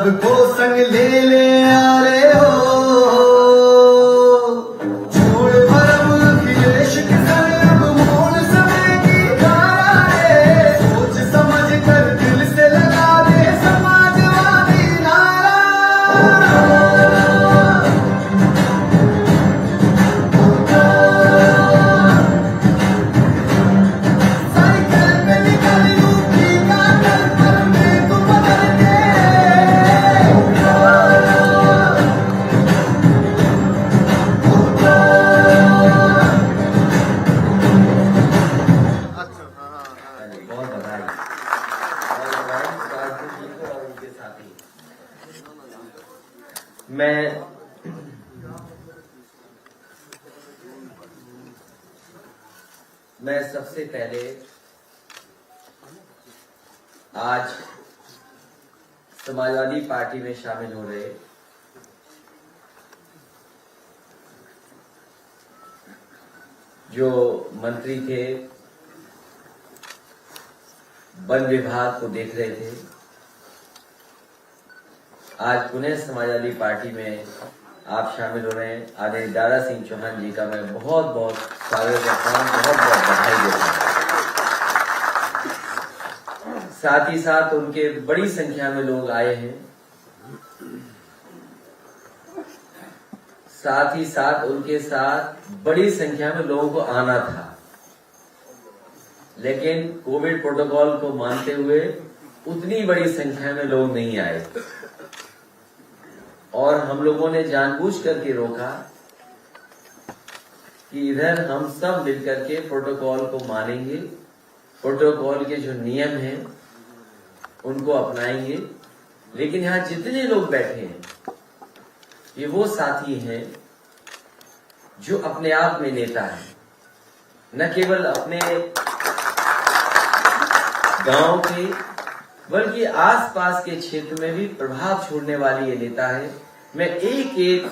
सबको संग ले ले आ रे हो, छोड़ भरम अखिलेश के संग अब मोड़ समय की धारा है, सोच समझ कर दिल से लगा दे समाजवादी नारा। साइकिल पे निकल यूपी का घर पर में तू बदल के, बहुत बधाई काजल जी को और उनके साथी। मैं सबसे पहले आज समाजवादी पार्टी में शामिल हो रहे जो मंत्री थे, वन विभाग को देख रहे थे, आज पुनः समाजवादी पार्टी में आप शामिल हो रहे हैं। आदरणीय दारा सिंह चौहान जी का मैं बहुत बहुत स्वागत करता हूँ, बहुत बहुत बधाई देता हूँ। साथ ही साथ उनके बड़ी संख्या में लोग आए हैं, साथ ही साथ उनके साथ बड़ी संख्या में लोगों को आना था, लेकिन कोविड प्रोटोकॉल को मानते हुए उतनी बड़ी संख्या में लोग नहीं आए और हम लोगों ने जानबूझ करके रोका कि इधर हम सब मिलकर के प्रोटोकॉल को मानेंगे, प्रोटोकॉल के जो नियम हैं उनको अपनाएंगे। लेकिन यहाँ जितने लोग बैठे हैं ये वो साथी हैं जो अपने आप में नेता हैं, न केवल अपने गांव के बल्कि आसपास के क्षेत्र में भी प्रभाव छोड़ने वाली ये नेता है। मैं एक एक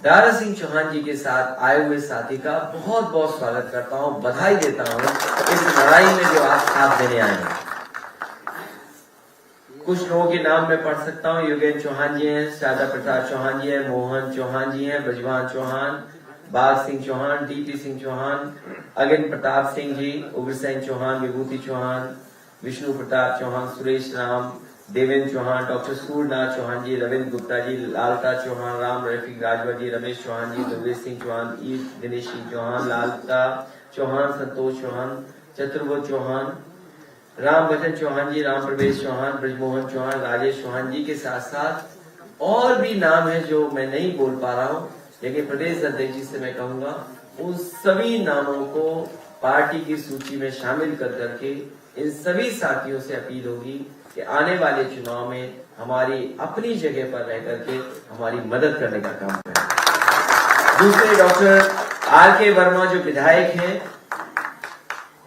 दारा सिंह चौहान जी के साथ आए हुए साथी का बहुत बहुत स्वागत करता हूं, बधाई देता हूं इस लड़ाई में जो आप साथ देने आए हैं। कुछ लोगों के नाम मैं पढ़ सकता हूं। योगेंद्र चौहान जी हैं, शारदा प्रसाद चौहान जी हैं, मोहन चौहान जी हैं, ब्रजवान चौहान, बाग सिंह चौहान, डीपी सिंह चौहान, अगन प्रताप सिंह जी, उग्रसेन चौहान, विभूति चौहान, विष्णु प्रताप चौहान, सुरेश राम, देवेंद्र चौहान, डॉक्टर सूर्यनाथ चौहान जी, रविंद्र गुप्ता जी, लालता चौहान, राम रफीक राजभर जी, रमेश चौहान जी, दुर्वेश सिंह चौहान, दिनेश सिंह चौहान, लालता चौहान, संतोष चौहान, चतुर्भुज चौहान, राम बचन चौहान जी, राम प्रवेश चौहान, ब्रजमोहन चौहान, राजेश चौहान जी के साथ साथ और भी नाम है जो मैं नहीं बोल पा रहा हूँ, लेकिन प्रदेश अध्यक्ष जी से मैं कहूंगा उन सभी नामों को पार्टी की सूची में शामिल कर करके इन सभी साथियों से अपील होगी कि आने वाले चुनाव में हमारी अपनी जगह पर रह करके हमारी मदद करने का काम करें। दूसरे डॉक्टर आर.के. वर्मा जो विधायक हैं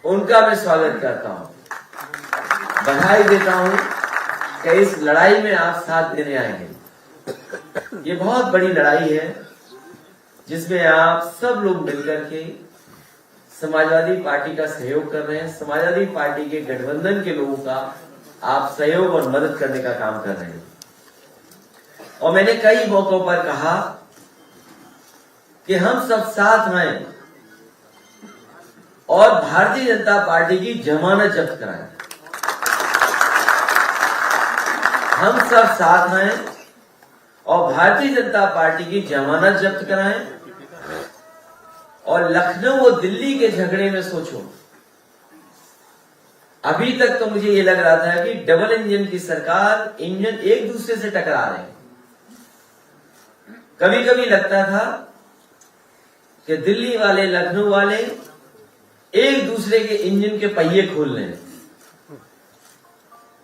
उनका मैं स्वागत करता हूं, बधाई देता हूं कि इस लड़ाई में आप साथ देने आएंगे। ये बहुत बड़ी लड़ाई है जिसमें आप सब लोग मिलकर के समाजवादी पार्टी का सहयोग कर रहे हैं, समाजवादी पार्टी के गठबंधन के लोगों का आप सहयोग और मदद करने का काम कर रहे हैं। और मैंने कई मौकों पर कहा कि हम सब साथ आए और भारतीय जनता पार्टी की जमानत जब्त कराएं। हम सब साथ आए और भारतीय जनता पार्टी की जमानत जब्त कराएं और लखनऊ और दिल्ली के झगड़े में सोचो, अभी तक तो मुझे ये लग रहा था कि डबल इंजन की सरकार, इंजन एक दूसरे से टकरा रहे हैं। कभी कभी लगता था कि दिल्ली वाले, लखनऊ वाले एक दूसरे के इंजन के पहिए खोल रहे हैं।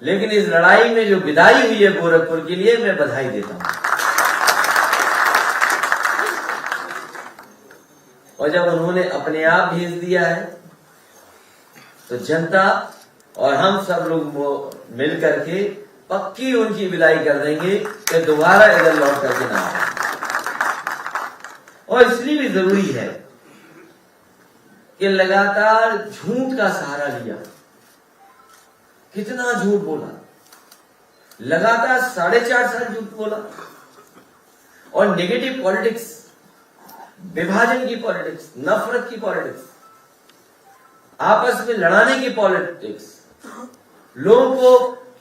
लेकिन इस लड़ाई में जो विदाई हुई है गोरखपुर के लिए, मैं बधाई देता हूं। और जब उन्होंने अपने आप भेज दिया है तो जनता और हम सब लोग मिल करके पक्की उनकी विदाई कर देंगे कि दोबारा इधर लौट करके ना आए। और इसलिए भी जरूरी है कि लगातार झूठ का सहारा लिया, कितना झूठ बोला, लगातार 4.5 साल झूठ बोला और नेगेटिव पॉलिटिक्स, विभाजन की पॉलिटिक्स, नफरत की पॉलिटिक्स, आपस में लड़ाने की पॉलिटिक्स, लोगों को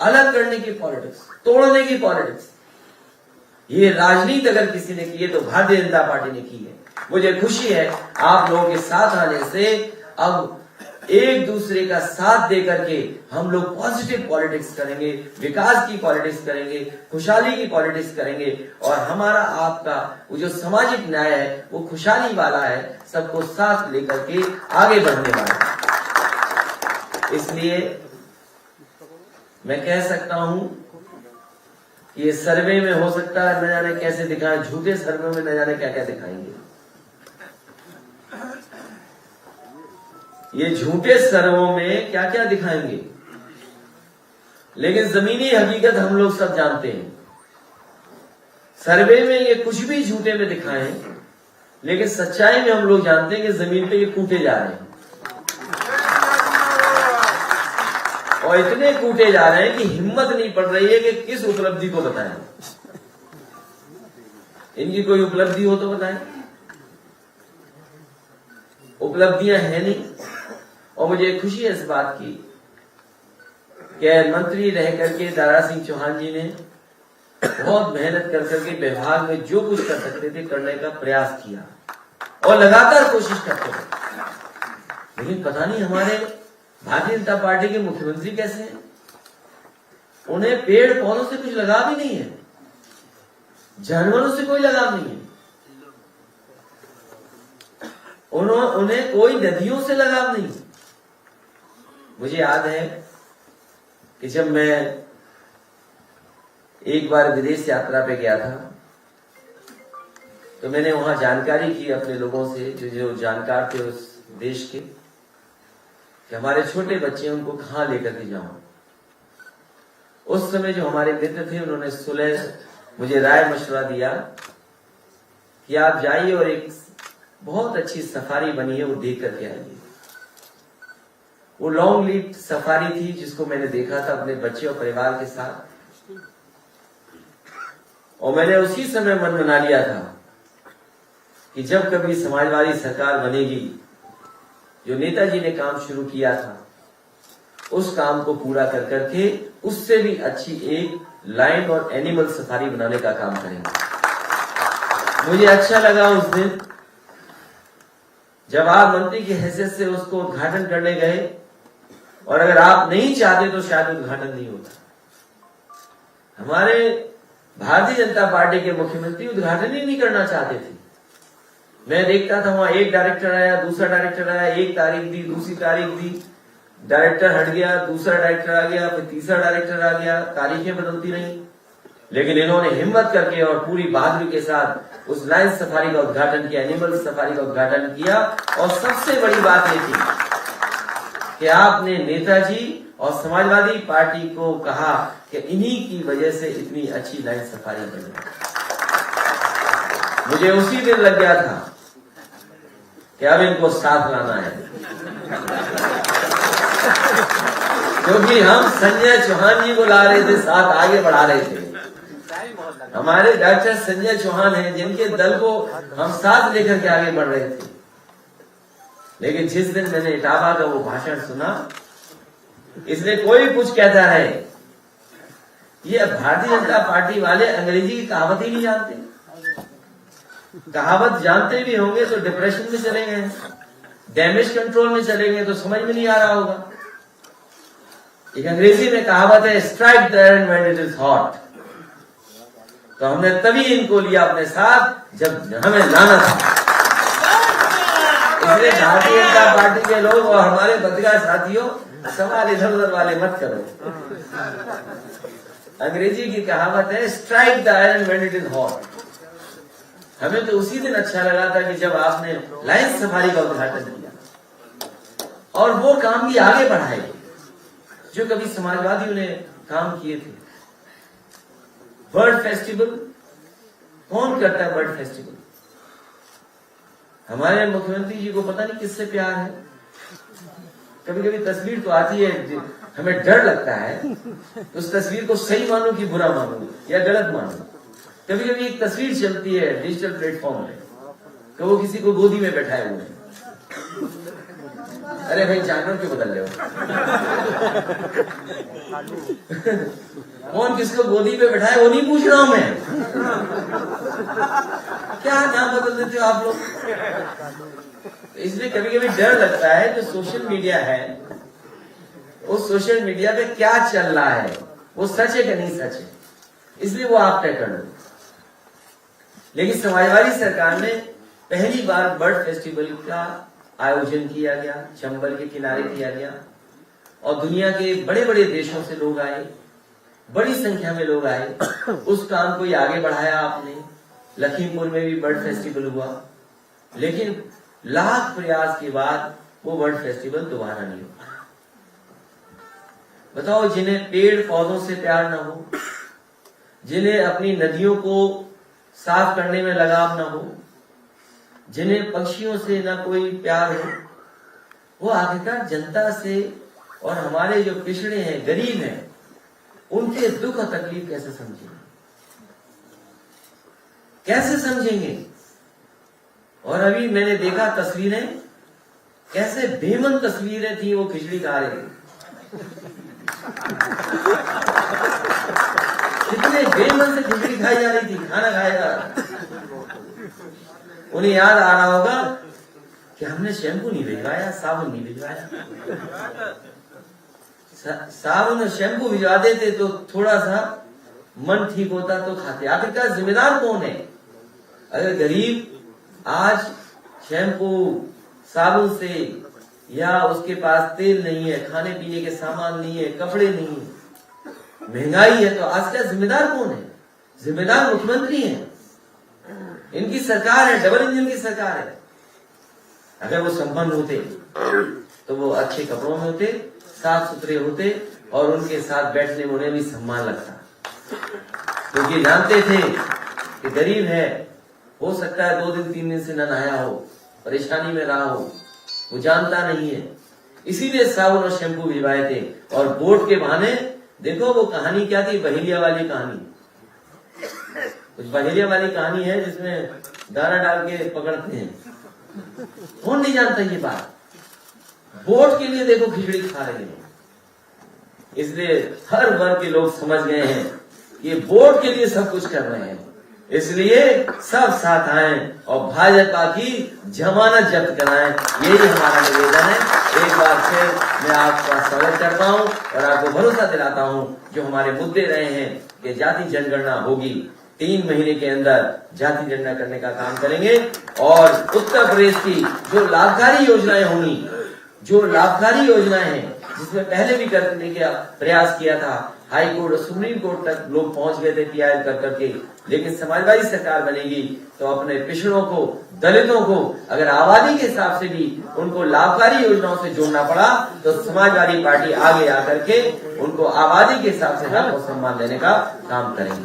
अलग करने की पॉलिटिक्स, तोड़ने की पॉलिटिक्स, ये राजनीति अगर किसी ने की है तो भारतीय जनता पार्टी ने की है। मुझे खुशी है आप लोगों के साथ आने से अब एक दूसरे का साथ दे करके हम लोग पॉजिटिव पॉलिटिक्स करेंगे, विकास की पॉलिटिक्स करेंगे, खुशहाली की पॉलिटिक्स करेंगे और हमारा आपका वो जो सामाजिक न्याय है वो खुशहाली वाला है, सबको साथ लेकर के आगे बढ़ने वाला है। इसलिए मैं कह सकता हूं कि ये सर्वे में हो सकता है न जाने कैसे दिखाएं, झूठे सर्वे में न जाने क्या क्या दिखाएंगे। ये झूठे सर्वों में क्या क्या दिखाएंगे, लेकिन जमीनी हकीकत हम लोग सब जानते हैं। सर्वे में ये कुछ भी झूठे में दिखाएं, लेकिन सच्चाई में हम लोग जानते हैं कि जमीन पे ये कूटे जा रहे हैं और इतने कूटे जा रहे हैं कि हिम्मत नहीं पड़ रही है कि किस उपलब्धि को बताएं। इनकी कोई उपलब्धि हो तो बताएं। उपलब्धियां है नहीं। और मुझे खुशी है इस बात की कि मंत्री रह करके दारा सिंह चौहान जी ने बहुत मेहनत कर करके विभाग में जो कुछ कर सकते थे करने का प्रयास किया और लगातार कोशिश करते थे। लेकिन पता नहीं हमारे भारतीय जनता पार्टी के मुख्यमंत्री कैसे हैं, उन्हें पेड़ पौधों से कुछ लगाव ही नहीं है, जानवरों से कोई लगाव नहीं है, उन्हें कोई नदियों से लगाव नहीं। मुझे याद है कि जब मैं एक बार विदेश यात्रा पे गया था तो मैंने वहां जानकारी की अपने लोगों से जो जानकार थे उस देश के, कि हमारे छोटे बच्चे उनको कहां लेकर के जाऊं। उस समय जो हमारे मित्र थे उन्होंने सुलह मुझे राय मशवरा दिया कि आप जाइए और एक बहुत अच्छी सफारी बनी है वो देख करके आइए। वो लॉन्ग लीड सफारी थी जिसको मैंने देखा था अपने बच्चे और परिवार के साथ, और मैंने उसी समय मन बना लिया था कि जब कभी समाजवादी सरकार बनेगी, जो नेताजी ने काम शुरू किया था उस काम को पूरा कर करके उससे भी अच्छी एक लाइन और एनिमल सफारी बनाने का काम करेंगे। मुझे अच्छा लगा उस दिन जब आप मंत्री की हैसियत से उसको उद्घाटन करने गए, और अगर आप नहीं चाहते तो शायद उद्घाटन नहीं होता। हमारे भारतीय जनता पार्टी के मुख्यमंत्री उद्घाटन ही नहीं करना चाहते थे। मैं देखता था वहां एक डायरेक्टर आया, दूसरा डायरेक्टर आया, एक तारीख दी, दूसरी तारीख दी, डायरेक्टर हट गया, दूसरा डायरेक्टर आ गया, फिर तीसरा डायरेक्टर आ गया, तारीखें बदलती रही। लेकिन इन्होंने हिम्मत करके और पूरी बहादुरी के साथ उस लाइन सफारी का उद्घाटन किया, एनिमल सफारी का उद्घाटन किया। और सबसे बड़ी बात यह थी कि आपने नेताजी और समाजवादी पार्टी को कहा कि इन्हीं की वजह से इतनी अच्छी लाइन सफारी बनी। मुझे उसी दिन लग गया था कि अब इनको साथ लाना है, क्योंकि हम संजय चौहान जी को ला रहे थे, साथ आगे बढ़ा रहे थे। हमारे डॉक्टर संजय चौहान हैं जिनके दल को हम साथ लेकर के आगे बढ़ रहे थे। लेकिन जिस दिन मैंने इटावा का वो भाषण सुना, इसलिए कोई कुछ कहता रहे, ये भारतीय जनता पार्टी वाले अंग्रेजी की कहावत ही नहीं जानते। कहावत जानते भी होंगे तो डिप्रेशन में चले गए, डैमेज कंट्रोल में चले गए, तो समझ में नहीं आ रहा होगा। एक अंग्रेजी में कहावत है, strike the iron when it is hot. तो हमने तभी इनको लिया अपने साथ जब हमें लाना था। इसलिए भारतीय जनता पार्टी के लोग और हमारे पत्रकार साथियों सवाल इधर उधर वाले मत करो। अंग्रेजी की कहावत है, strike the iron when it is hot. हमें तो उसी दिन अच्छा लगा था कि जब आपने लाइन सफारी का उद्घाटन किया और वो काम भी आगे बढ़ाए जो कभी समाजवादियों ने काम किए थे। बर्ड फेस्टिवल, कौन करता है बर्ड फेस्टिवल? हमारे मुख्यमंत्री जी को पता नहीं किससे प्यार है। कभी कभी तस्वीर तो आती है, हमें डर लगता है तो उस तस्वीर को सही मानूं कि बुरा मानूं या गलत मानूं। कभी कभी एक तस्वीर चलती है डिजिटल प्लेटफॉर्म पे कि वो किसी को गोदी में बैठाए हुए हैं। अरे भाई जानवर क्यों बदल रहे हो? कौन किसको गोदी पे बैठाए वो नहीं पूछ रहा हूं मैं। क्या नाम बदल देते हो आप लोग? इसलिए कभी कभी डर लगता है जो सोशल मीडिया है, उस सोशल मीडिया पे क्या चल रहा है, वो सच है कि नहीं सच है, इसलिए वो आप तय कर लो। लेकिन समाजवादी सरकार ने पहली बार बर्ड फेस्टिवल का आयोजन किया गया, चंबल के किनारे किया गया और दुनिया के बड़े बड़े देशों से लोग आए, बड़ी संख्या में लोग आए। उस काम को आगे बढ़ाया आपने। लखीमपुर में भी बर्ड फेस्टिवल हुआ, लेकिन लाख प्रयास के बाद वो बर्ड फेस्टिवल दोबारा नहीं हुआ। बताओ, जिन्हें पेड़ पौधों से प्यार ना हो, जिन्हें अपनी नदियों को साफ करने में लगाव ना हो, जिन्हें पक्षियों से ना कोई प्यार हो, वो आखिरकार जनता से और हमारे जो पिछड़े हैं, गरीब हैं, उनके दुख और तकलीफ कैसे समझेंगे? कैसे समझेंगे? और अभी मैंने देखा तस्वीरें, कैसे बेमन तस्वीरें थी। वो खिचड़ी खा रहे थे, कितने बेमन से खिचड़ी खाई जा रही थी, खाना खाया जा रहा। उन्हें याद आ रहा होगा कि हमने शैम्पू नहीं भिजवाया, साबुन नहीं भिजवाया। साबुन और शैम्पू भिजवा देते तो थोड़ा सा मन ठीक होता तो खाते। आखिरकार जिम्मेदार कौन है? अगर गरीब आज शैम्पू साबुन से, या उसके पास तेल नहीं है, खाने पीने के सामान नहीं है, कपड़े नहीं है, महंगाई है, तो आज का जिम्मेदार कौन है? जिम्मेदार मुख्यमंत्री है, इनकी सरकार है, डबल इंजन की सरकार है। अगर वो संपन्न होते तो वो अच्छे कपड़ों में होते, साफ सुथरे होते और उनके साथ बैठने में उन्हें भी सम्मान लगता, क्योंकि जानते थे कि गरीब है, हो सकता है 2 दिन 3 दिन से न नहाया हो, परेशानी में रहा हो, वो जानता नहीं है। इसीलिए साबुन और शैम्पू भिजवाए थे। और वोट के बहाने देखो वो कहानी क्या थी, बहेलिया वाली कहानी। कुछ बहेलिया वाली कहानी है जिसमें दाना डाल के पकड़ते हैं। कौन नहीं जानता ये बात? वोट के लिए देखो खिचड़ी खा रहे हैं। इसलिए हर वर्ग के लोग समझ गए हैं ये वोट के लिए सब कुछ कर रहे हैं। इसलिए सब साथ आए और भाजपा की जमानत जब्त कराएं, यही हमारा निवेदन है। एक बार फिर मैं आपका स्वागत करता हूं और आपको भरोसा दिलाता हूं जो हमारे मुद्दे रहे हैं कि जाति जनगणना होगी, 3 महीने के अंदर जाति जनगणना करने का काम करेंगे और उत्तर प्रदेश की जो लाभकारी योजनाएं होंगी, जो लाभकारी योजनाएं हैं जिसमें पहले भी करने का प्रयास किया था, हाई कोर्ट और सुप्रीम कोर्ट तक लोग पहुंच गए थे पीआईएल कर करके, लेकिन समाजवादी सरकार बनेगी तो अपने पिछड़ों को, दलितों को अगर आबादी के हिसाब से भी उनको लाभकारी योजनाओं से जोड़ना पड़ा तो समाजवादी पार्टी आगे आकर के उनको आबादी के हिसाब से हक और सम्मान देने का काम करेंगे।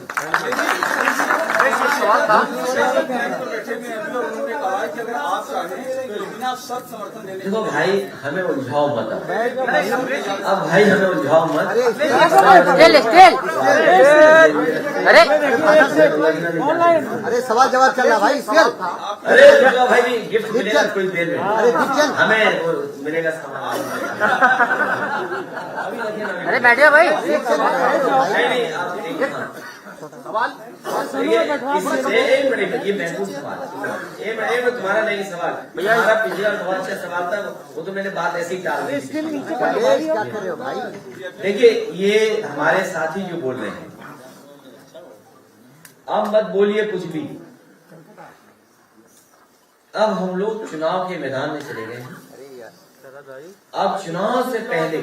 देखो भाई, हमें उलझाओ मत। अब भाई हमें उलझाओ मत। अरे सवाल जवाब चल रहा भाई। अरे भाई भी गिफ्ट मिलेगा कुछ देर में, हमें मिलेगा सामान। अरे बैठिए भाई। नहीं, आप सवाल एक मिनट, ये महसूस सवाल, ये तुम्हारा नहीं सवाल भैया, हमारा पिछला बहुत अच्छा सवाल था, वो तो मैंने बात ऐसी टाल दी। क्या कर रहे हो भाई? देखिए, ये हमारे साथी जो बोल रहे हैं, अब मत बोलिए कुछ भी। अब हम लोग चुनाव के मैदान में चले गए हैं। अब चुनाव से पहले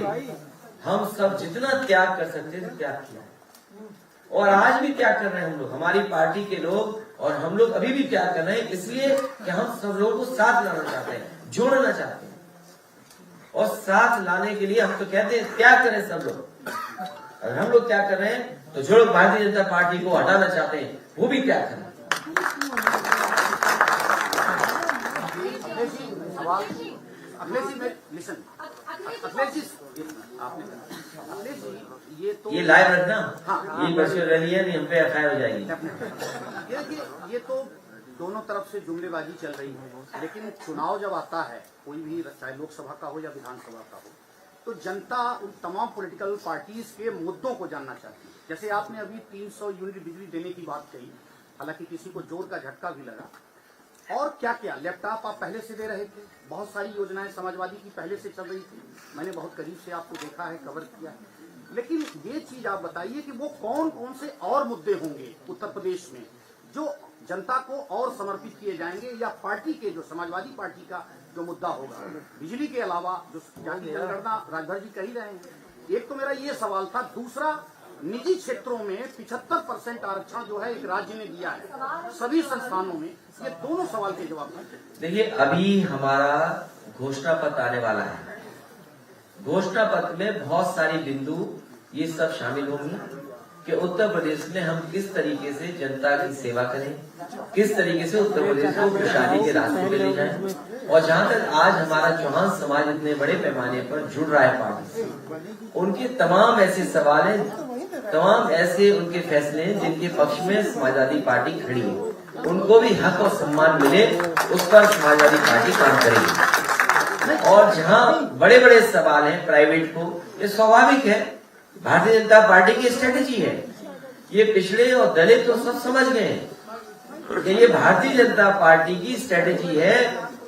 हम सब जितना त्याग कर सकते थे त्याग किया, और आज भी त्याग कर रहे हैं हम लोग, हमारी पार्टी के लोग और हम लोग अभी भी त्याग कर रहे हैं, इसलिए कि हम सब लोगों को साथ लाना चाहते हैं, जोड़ना चाहते हैं। और साथ लाने के लिए हम तो कहते हैं त्याग करें सब लोग। अगर हम लोग त्याग कर रहे हैं तो जो लोग भारतीय जनता पार्टी को हटाना चाहते हैं वो भी त्याग करें। अखिलेश जी, अखिलेश जी, ये लाइव रखना, हाँ। ये वर्चुअल रैली है, नहीं हम पे एफआईआर हो जाएगी। ये देखिए, ये तो दोनों तरफ से जुमलेबाजी चल रही है, लेकिन चुनाव जब आता है कोई भी, चाहे लोकसभा का हो या विधानसभा का हो, तो जनता उन तमाम पॉलिटिकल पार्टीज के मुद्दों को जानना चाहती है। जैसे आपने अभी 300 यूनिट बिजली देने की बात कही, हालांकि किसी को जोर का झटका भी लगा, और क्या क्या लैपटॉप आप पहले से दे रहे थे, बहुत सारी योजनाएं समाजवादी की पहले से चल रही थी, मैंने बहुत करीब से आपको देखा है, कवर किया है। लेकिन ये चीज आप बताइए कि वो कौन कौन से और मुद्दे होंगे उत्तर प्रदेश में जो जनता को और समर्पित किए जाएंगे, या पार्टी के जो समाजवादी पार्टी का जो मुद्दा होगा बिजली के अलावा, जो जनगणना राजभर जी कह ही रहे हैं। एक तो मेरा ये सवाल था। दूसरा, निजी क्षेत्रों में 75% आरक्षण जो है एक राज्य ने दिया है सभी संस्थानों में, ये दोनों सवाल के जवाब दीजिए। देखिए, अभी हमारा घोषणा पत्र आने वाला है। घोषणा पत्र में बहुत सारी बिंदु ये सब शामिल होंगी कि उत्तर प्रदेश में हम किस तरीके से जनता की सेवा करें, किस तरीके से उत्तर प्रदेश को खुशहाली के रास्ते पे ले जाएं। और जहां तक आज हमारा चौहान समाज इतने बड़े पैमाने पर जुड़ रहा है पार्टी से, उनके तमाम ऐसे सवाल हैं, तमाम ऐसे उनके फैसले हैं जिनके पक्ष में समाजवादी पार्टी खड़ी है, उनको भी हक और सम्मान मिले, उस पर समाजवादी पार्टी काम करेगी। और जहां बड़े बड़े सवाल हैं प्राइवेट को, ये स्वाभाविक है, भारतीय जनता पार्टी की स्ट्रेटेजी है। ये पिछड़े और दलित तो सब समझ गए हैं कि ये भारतीय जनता पार्टी की स्ट्रेटेजी है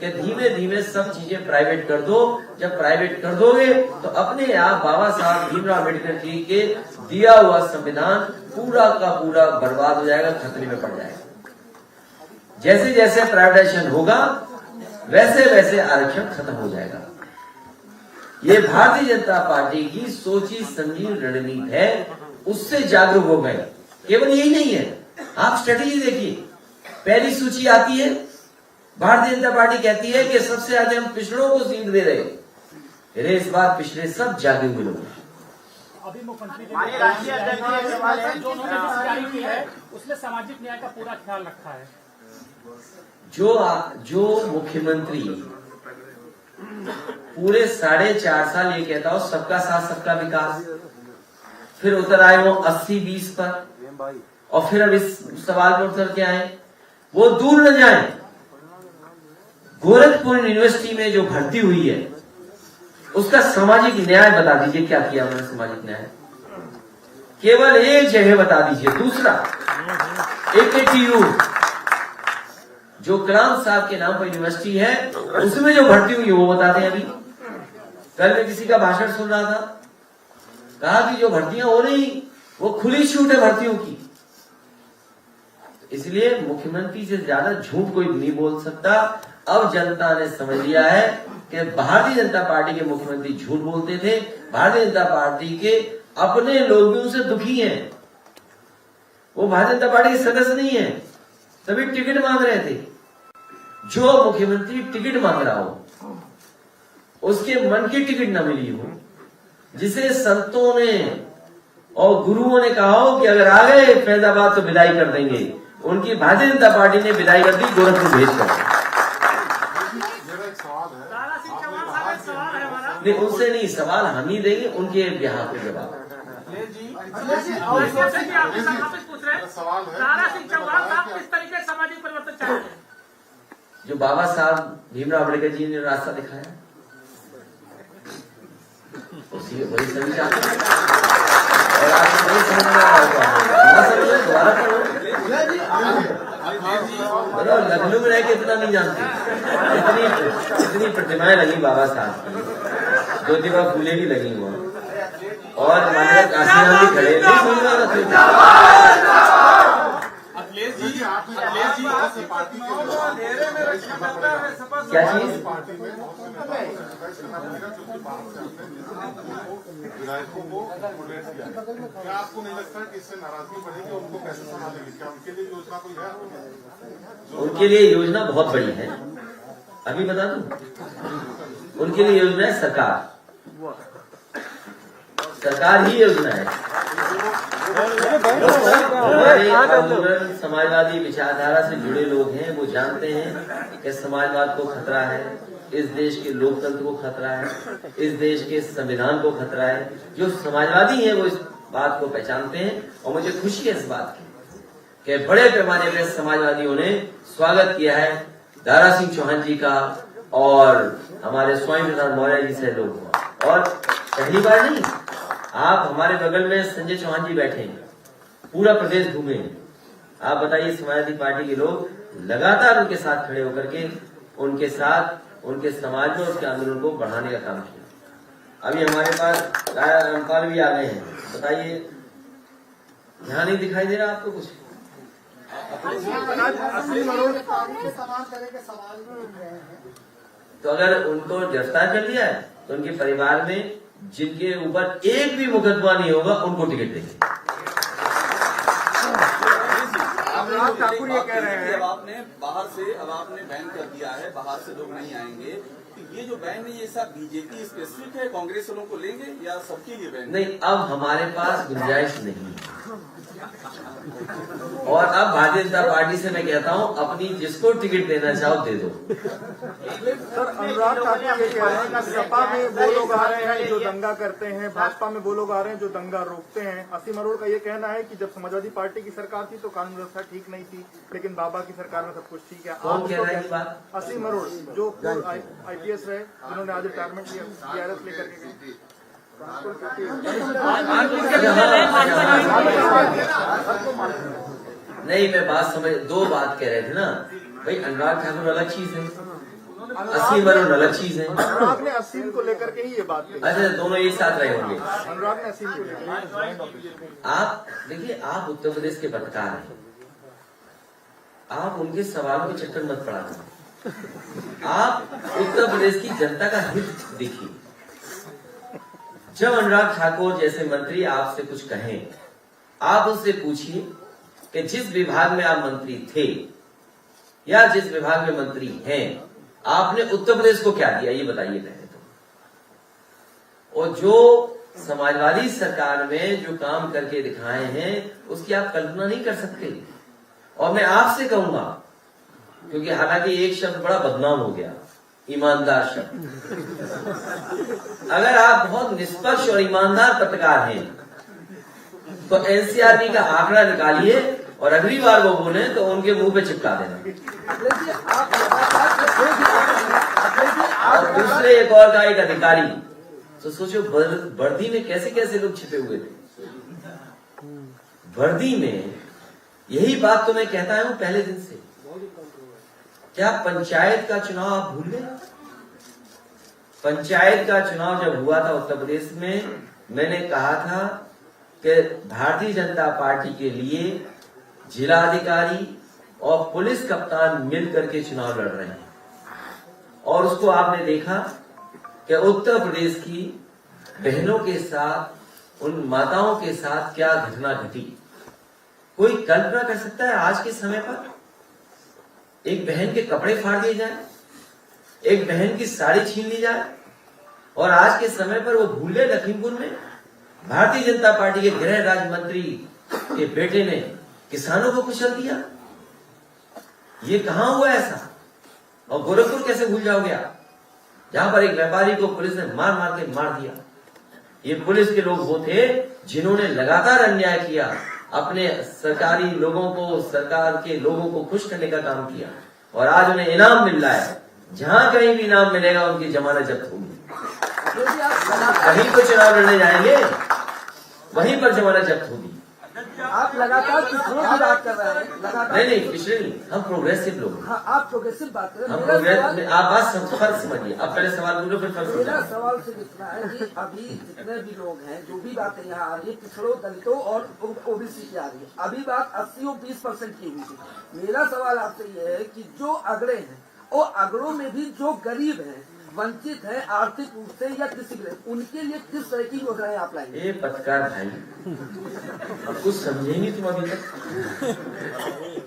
कि धीमे धीमे सब चीजें प्राइवेट कर दो। जब प्राइवेट कर दोगे तो अपने आप बाबा साहब भीमराव अम्बेडकर जी के दिया हुआ संविधान पूरा का पूरा बर्बाद हो जाएगा, खतरे में पड़ जाएगा। जैसे जैसे प्राइवेटाइजेशन होगा वैसे वैसे आरक्षण खत्म हो जाएगा। ये भारतीय जनता पार्टी की सोची समझी रणनीति है, उससे जागरूक हो गए। केवल यही नहीं है, आप स्ट्रेटेजी देखिए, पहली सूची आती है, भारतीय जनता पार्टी कहती है कि सबसे ज्यादा हम पिछड़ों को सीट दे रहे हैं। फिर इस बार पिछड़े सब जागे हुए लोग। अभी मुख्यमंत्री राष्ट्रीय अध्यक्ष जो उन्होंने जारी की है उसमें सामाजिक न्याय का पूरा ख्याल रखा है। जो मुख्यमंत्री पूरे 4.5 साल ये कहता हो सबका साथ सबका विकास, फिर उतर आए वो 80-20 पर, और फिर अब इस सवाल पर उतर के आए, वो दूर न जाए। गोरखपुर यूनिवर्सिटी में जो भर्ती हुई है उसका सामाजिक न्याय बता दीजिए, क्या किया उन्होंने सामाजिक न्याय, केवल एक जगह बता दीजिए। दूसरा, AKTU जो कलाम साहब के नाम पर यूनिवर्सिटी है, उसमें जो भर्ती हुई है वो बताते हैं। अभी कल मैं किसी का भाषण सुन रहा था, कहा कि जो भर्तियां हो रही वो खुली छूट है भर्तियों की। इसलिए मुख्यमंत्री से ज्यादा झूठ कोई नहीं बोल सकता। अब जनता ने समझ लिया है कि भारतीय जनता पार्टी के मुख्यमंत्री झूठ बोलते थे, भारतीय जनता पार्टी के अपने लोग भी उनसे दुखी हैं। वो भारतीय जनता पार्टी के सदस्य नहीं है, सभी टिकट मांग रहे थे। जो मुख्यमंत्री टिकट मांग रहा हो, उसके मन की टिकट न मिली हो, जिसे संतों ने और गुरुओं ने कहा हो कि अगर आ गए फैजाबाद तो विदाई कर देंगे, उनकी भारतीय जनता पार्टी ने विदाई कर दी गोरखपुर भेजकर। नहीं, उनसे नहीं, सवाल हम ही देंगे, उनके बिहार पे जवाब। सामाजिक परिवर्तन चाहते हैं जो बाबा साहब भीमराव अम्बेडकर जी ने रास्ता दिखाया, उसी वही सभी चाहते हैं। और आपको नहीं समझ में आ रहा है, दोबारा पढ़ो। लखनऊ में रह के इतना नहीं जानते, इतनी प्रतिमाएं लगी बाबा साहब की, ज्योतिबा फूले भी लगी हुआ, और माननीय काशीनाथ भी खड़े। नहीं समझ में आ रहा। क्या चीज? विधायकों को क्या आपको नहीं लगता कि इससे नाराजगी बढ़ेगी, उनको कैसे संभालेंगे? क्या उनके लिए योजना कोई है? उनके लिए योजना बहुत बड़ी है, अभी बता दूं। उनके लिए योजना है सरकार ही योजना है। हमारे आंदोलन समाजवादी विचारधारा से जुड़े लोग हैं, वो जानते हैं कि समाजवाद को खतरा है, इस देश के लोकतंत्र को खतरा है, इस देश के संविधान को खतरा है। जो समाजवादी हैं वो इस बात को पहचानते हैं और मुझे खुशी है इस बात की कि बड़े पैमाने पर समाजवादियों ने स्वागत किया है दारा सिंह चौहान जी का और हमारे स्वामी प्रसाद मौर्य जी से लोग हुआ। और पहली बार नहीं, आप हमारे बगल में संजय चौहान जी बैठे हैं, पूरा प्रदेश घूमे हैं। आप बताइए, समाजवादी पार्टी के लोग लगातार उनके साथ खड़े होकर के उनके साथ उनके समाज में उसके आंदोलन को बढ़ाने का काम किया। अभी हमारे पास रामपाल भी आ गए हैं। बताइए, यहाँ नहीं दिखाई दे रहा आपको कुछ? तो अगर उनको गिरफ्तार कर लिया है तो उनके परिवार में जिनके ऊपर एक भी मुकदमा नहीं होगा उनको टिकट देंगे। ठाकुर ये कह रहे हैं अब आपने बैन कर दिया है, बाहर से लोग नहीं आएंगे, तो ये जो बैन है ये सब बीजेपी स्पेसिफिक है, कांग्रेस वालों को लेंगे या सबके लिए बैन? नहीं, अब हमारे पास गुंजाइश नहीं है। और अब भारतीय जनता पार्टी से मैं कहता हूं, अपनी जिसको टिकट देना चाहो दे दो। सर, अनुराग ठाकुर ये कह रहे हैं कि सपा में वो लोग आ रहे हैं जो दंगा करते हैं, भाजपा में वो लोग आ रहे हैं जो दंगा रोकते हैं। असीम अरोड़ का ये कहना है कि जब समाजवादी पार्टी की सरकार थी तो कानून व्यवस्था ठीक नहीं थी, लेकिन बाबा की सरकार में सब कुछ ठीक है। कौन कह रहा है ये बात? असीम अरोड़, जो IPS रहे, जिन्होंने आज रिटायरमेंट लिया, TRS लेकर के गए। नहीं, मैं बात समझ, दो बात कह रहे थे ना भाई। अनुराग ठाकुर अलग चीज है, असीम अरोड़ अलग चीज है। अनुराग ने असीम को लेकर के ही ये बात कही। अच्छा, दोनों एक साथ रहे होंगे। अनुराग ने असीम को लेकर। आप देखिए, आप उत्तर प्रदेश के पत्रकार हैं, आप उनके सवालों के चक्कर मत पड़ा करें। आप उत्तर प्रदेश की जनता का हित देखिए। जब अनुराग ठाकुर जैसे मंत्री आपसे कुछ कहें, आप उससे पूछिए कि जिस विभाग में आप मंत्री थे या जिस विभाग में मंत्री हैं, आपने उत्तर प्रदेश को क्या दिया, ये बताइए पहले तो। और जो समाजवादी सरकार में जो काम करके दिखाए हैं उसकी आप कल्पना नहीं कर सकते। और मैं आपसे कहूंगा, क्योंकि हालांकि एक शब्द बड़ा बदनाम हो गया, ईमानदार शब्द। अगर आप बहुत निष्पक्ष और ईमानदार पत्रकार हैं तो NCRB का आंकड़ा निकालिए और अगली बार वो बोले तो उनके मुंह पे चिपका देना। और दूसरे एक और का एक अधिकारी, तो सोचो वर्दी में कैसे कैसे लोग छिपे हुए थे। वर्दी में यही बात तो मैं कहता हूं पहले दिन से। क्या पंचायत का चुनाव आप भूल गए? पंचायत का चुनाव जब हुआ था उत्तर प्रदेश में, मैंने कहा था कि भारतीय जनता पार्टी के लिए जिलाधिकारी और पुलिस कप्तान मिलकर के चुनाव लड़ रहे हैं। और उसको आपने देखा कि उत्तर प्रदेश की बहनों के साथ, उन माताओं के साथ क्या घटना घटी। कोई कल्पना कर सकता है आज के समय पर एक बहन के कपड़े फाड़ दिए जाए, एक बहन की साड़ी छीन ली जाए? और आज के समय पर वो भूल गए लखीमपुर में भारतीय जनता पार्टी के गृह राज्य मंत्री के बेटे ने किसानों को कुचल दिया। ये कहां हुआ ऐसा? और गोरखपुर कैसे भूल जाओगे आप, जहां पर एक व्यापारी को पुलिस ने मार मार के मार दिया। ये पुलिस के लोग वो थे जिन्होंने लगातार अन्याय किया, अपने सरकारी लोगों को, सरकार के लोगों को खुश करने का काम किया, और आज उन्हें इनाम मिल रहा है। जहां कहीं भी इनाम मिलेगा उनकी जमानत जब्त होगी। कहीं तो चुनाव लड़ने जाएंगे, वहीं पर जमानत जब्त होगी। आप लगातार पिछड़ों की बात कर रहे हैं, लगातार नहीं पिछड़े नहीं, हम प्रोग्रेसिव लोग। हाँ, आप प्रोग्रेसिव बात कर रहे हैं। हम प्रोग्रेसिव, आप बात फर्क समझिए। अब पहले सवाल बोलो फिर फर्क मेरा समझिए। सवाल सिर्फ इतना है कि अभी जितने भी लोग हैं, जो भी बातें यहाँ आ रही है, पिछड़ों, दलितों और OBC की आ रही है, अभी बात 80 और 20% की हुई थी। मेरा सवाल आपसे ये है कि जो अगड़े हैं और अगड़ों में भी जो गरीब हैं, वंचित है आर्थिक रूप से या किसी भी, उनके लिए किस तरह की योजनाएं आप लाएंगे? ये पत्रकार भाई, अब कुछ समझेंगे तुम अभी तक।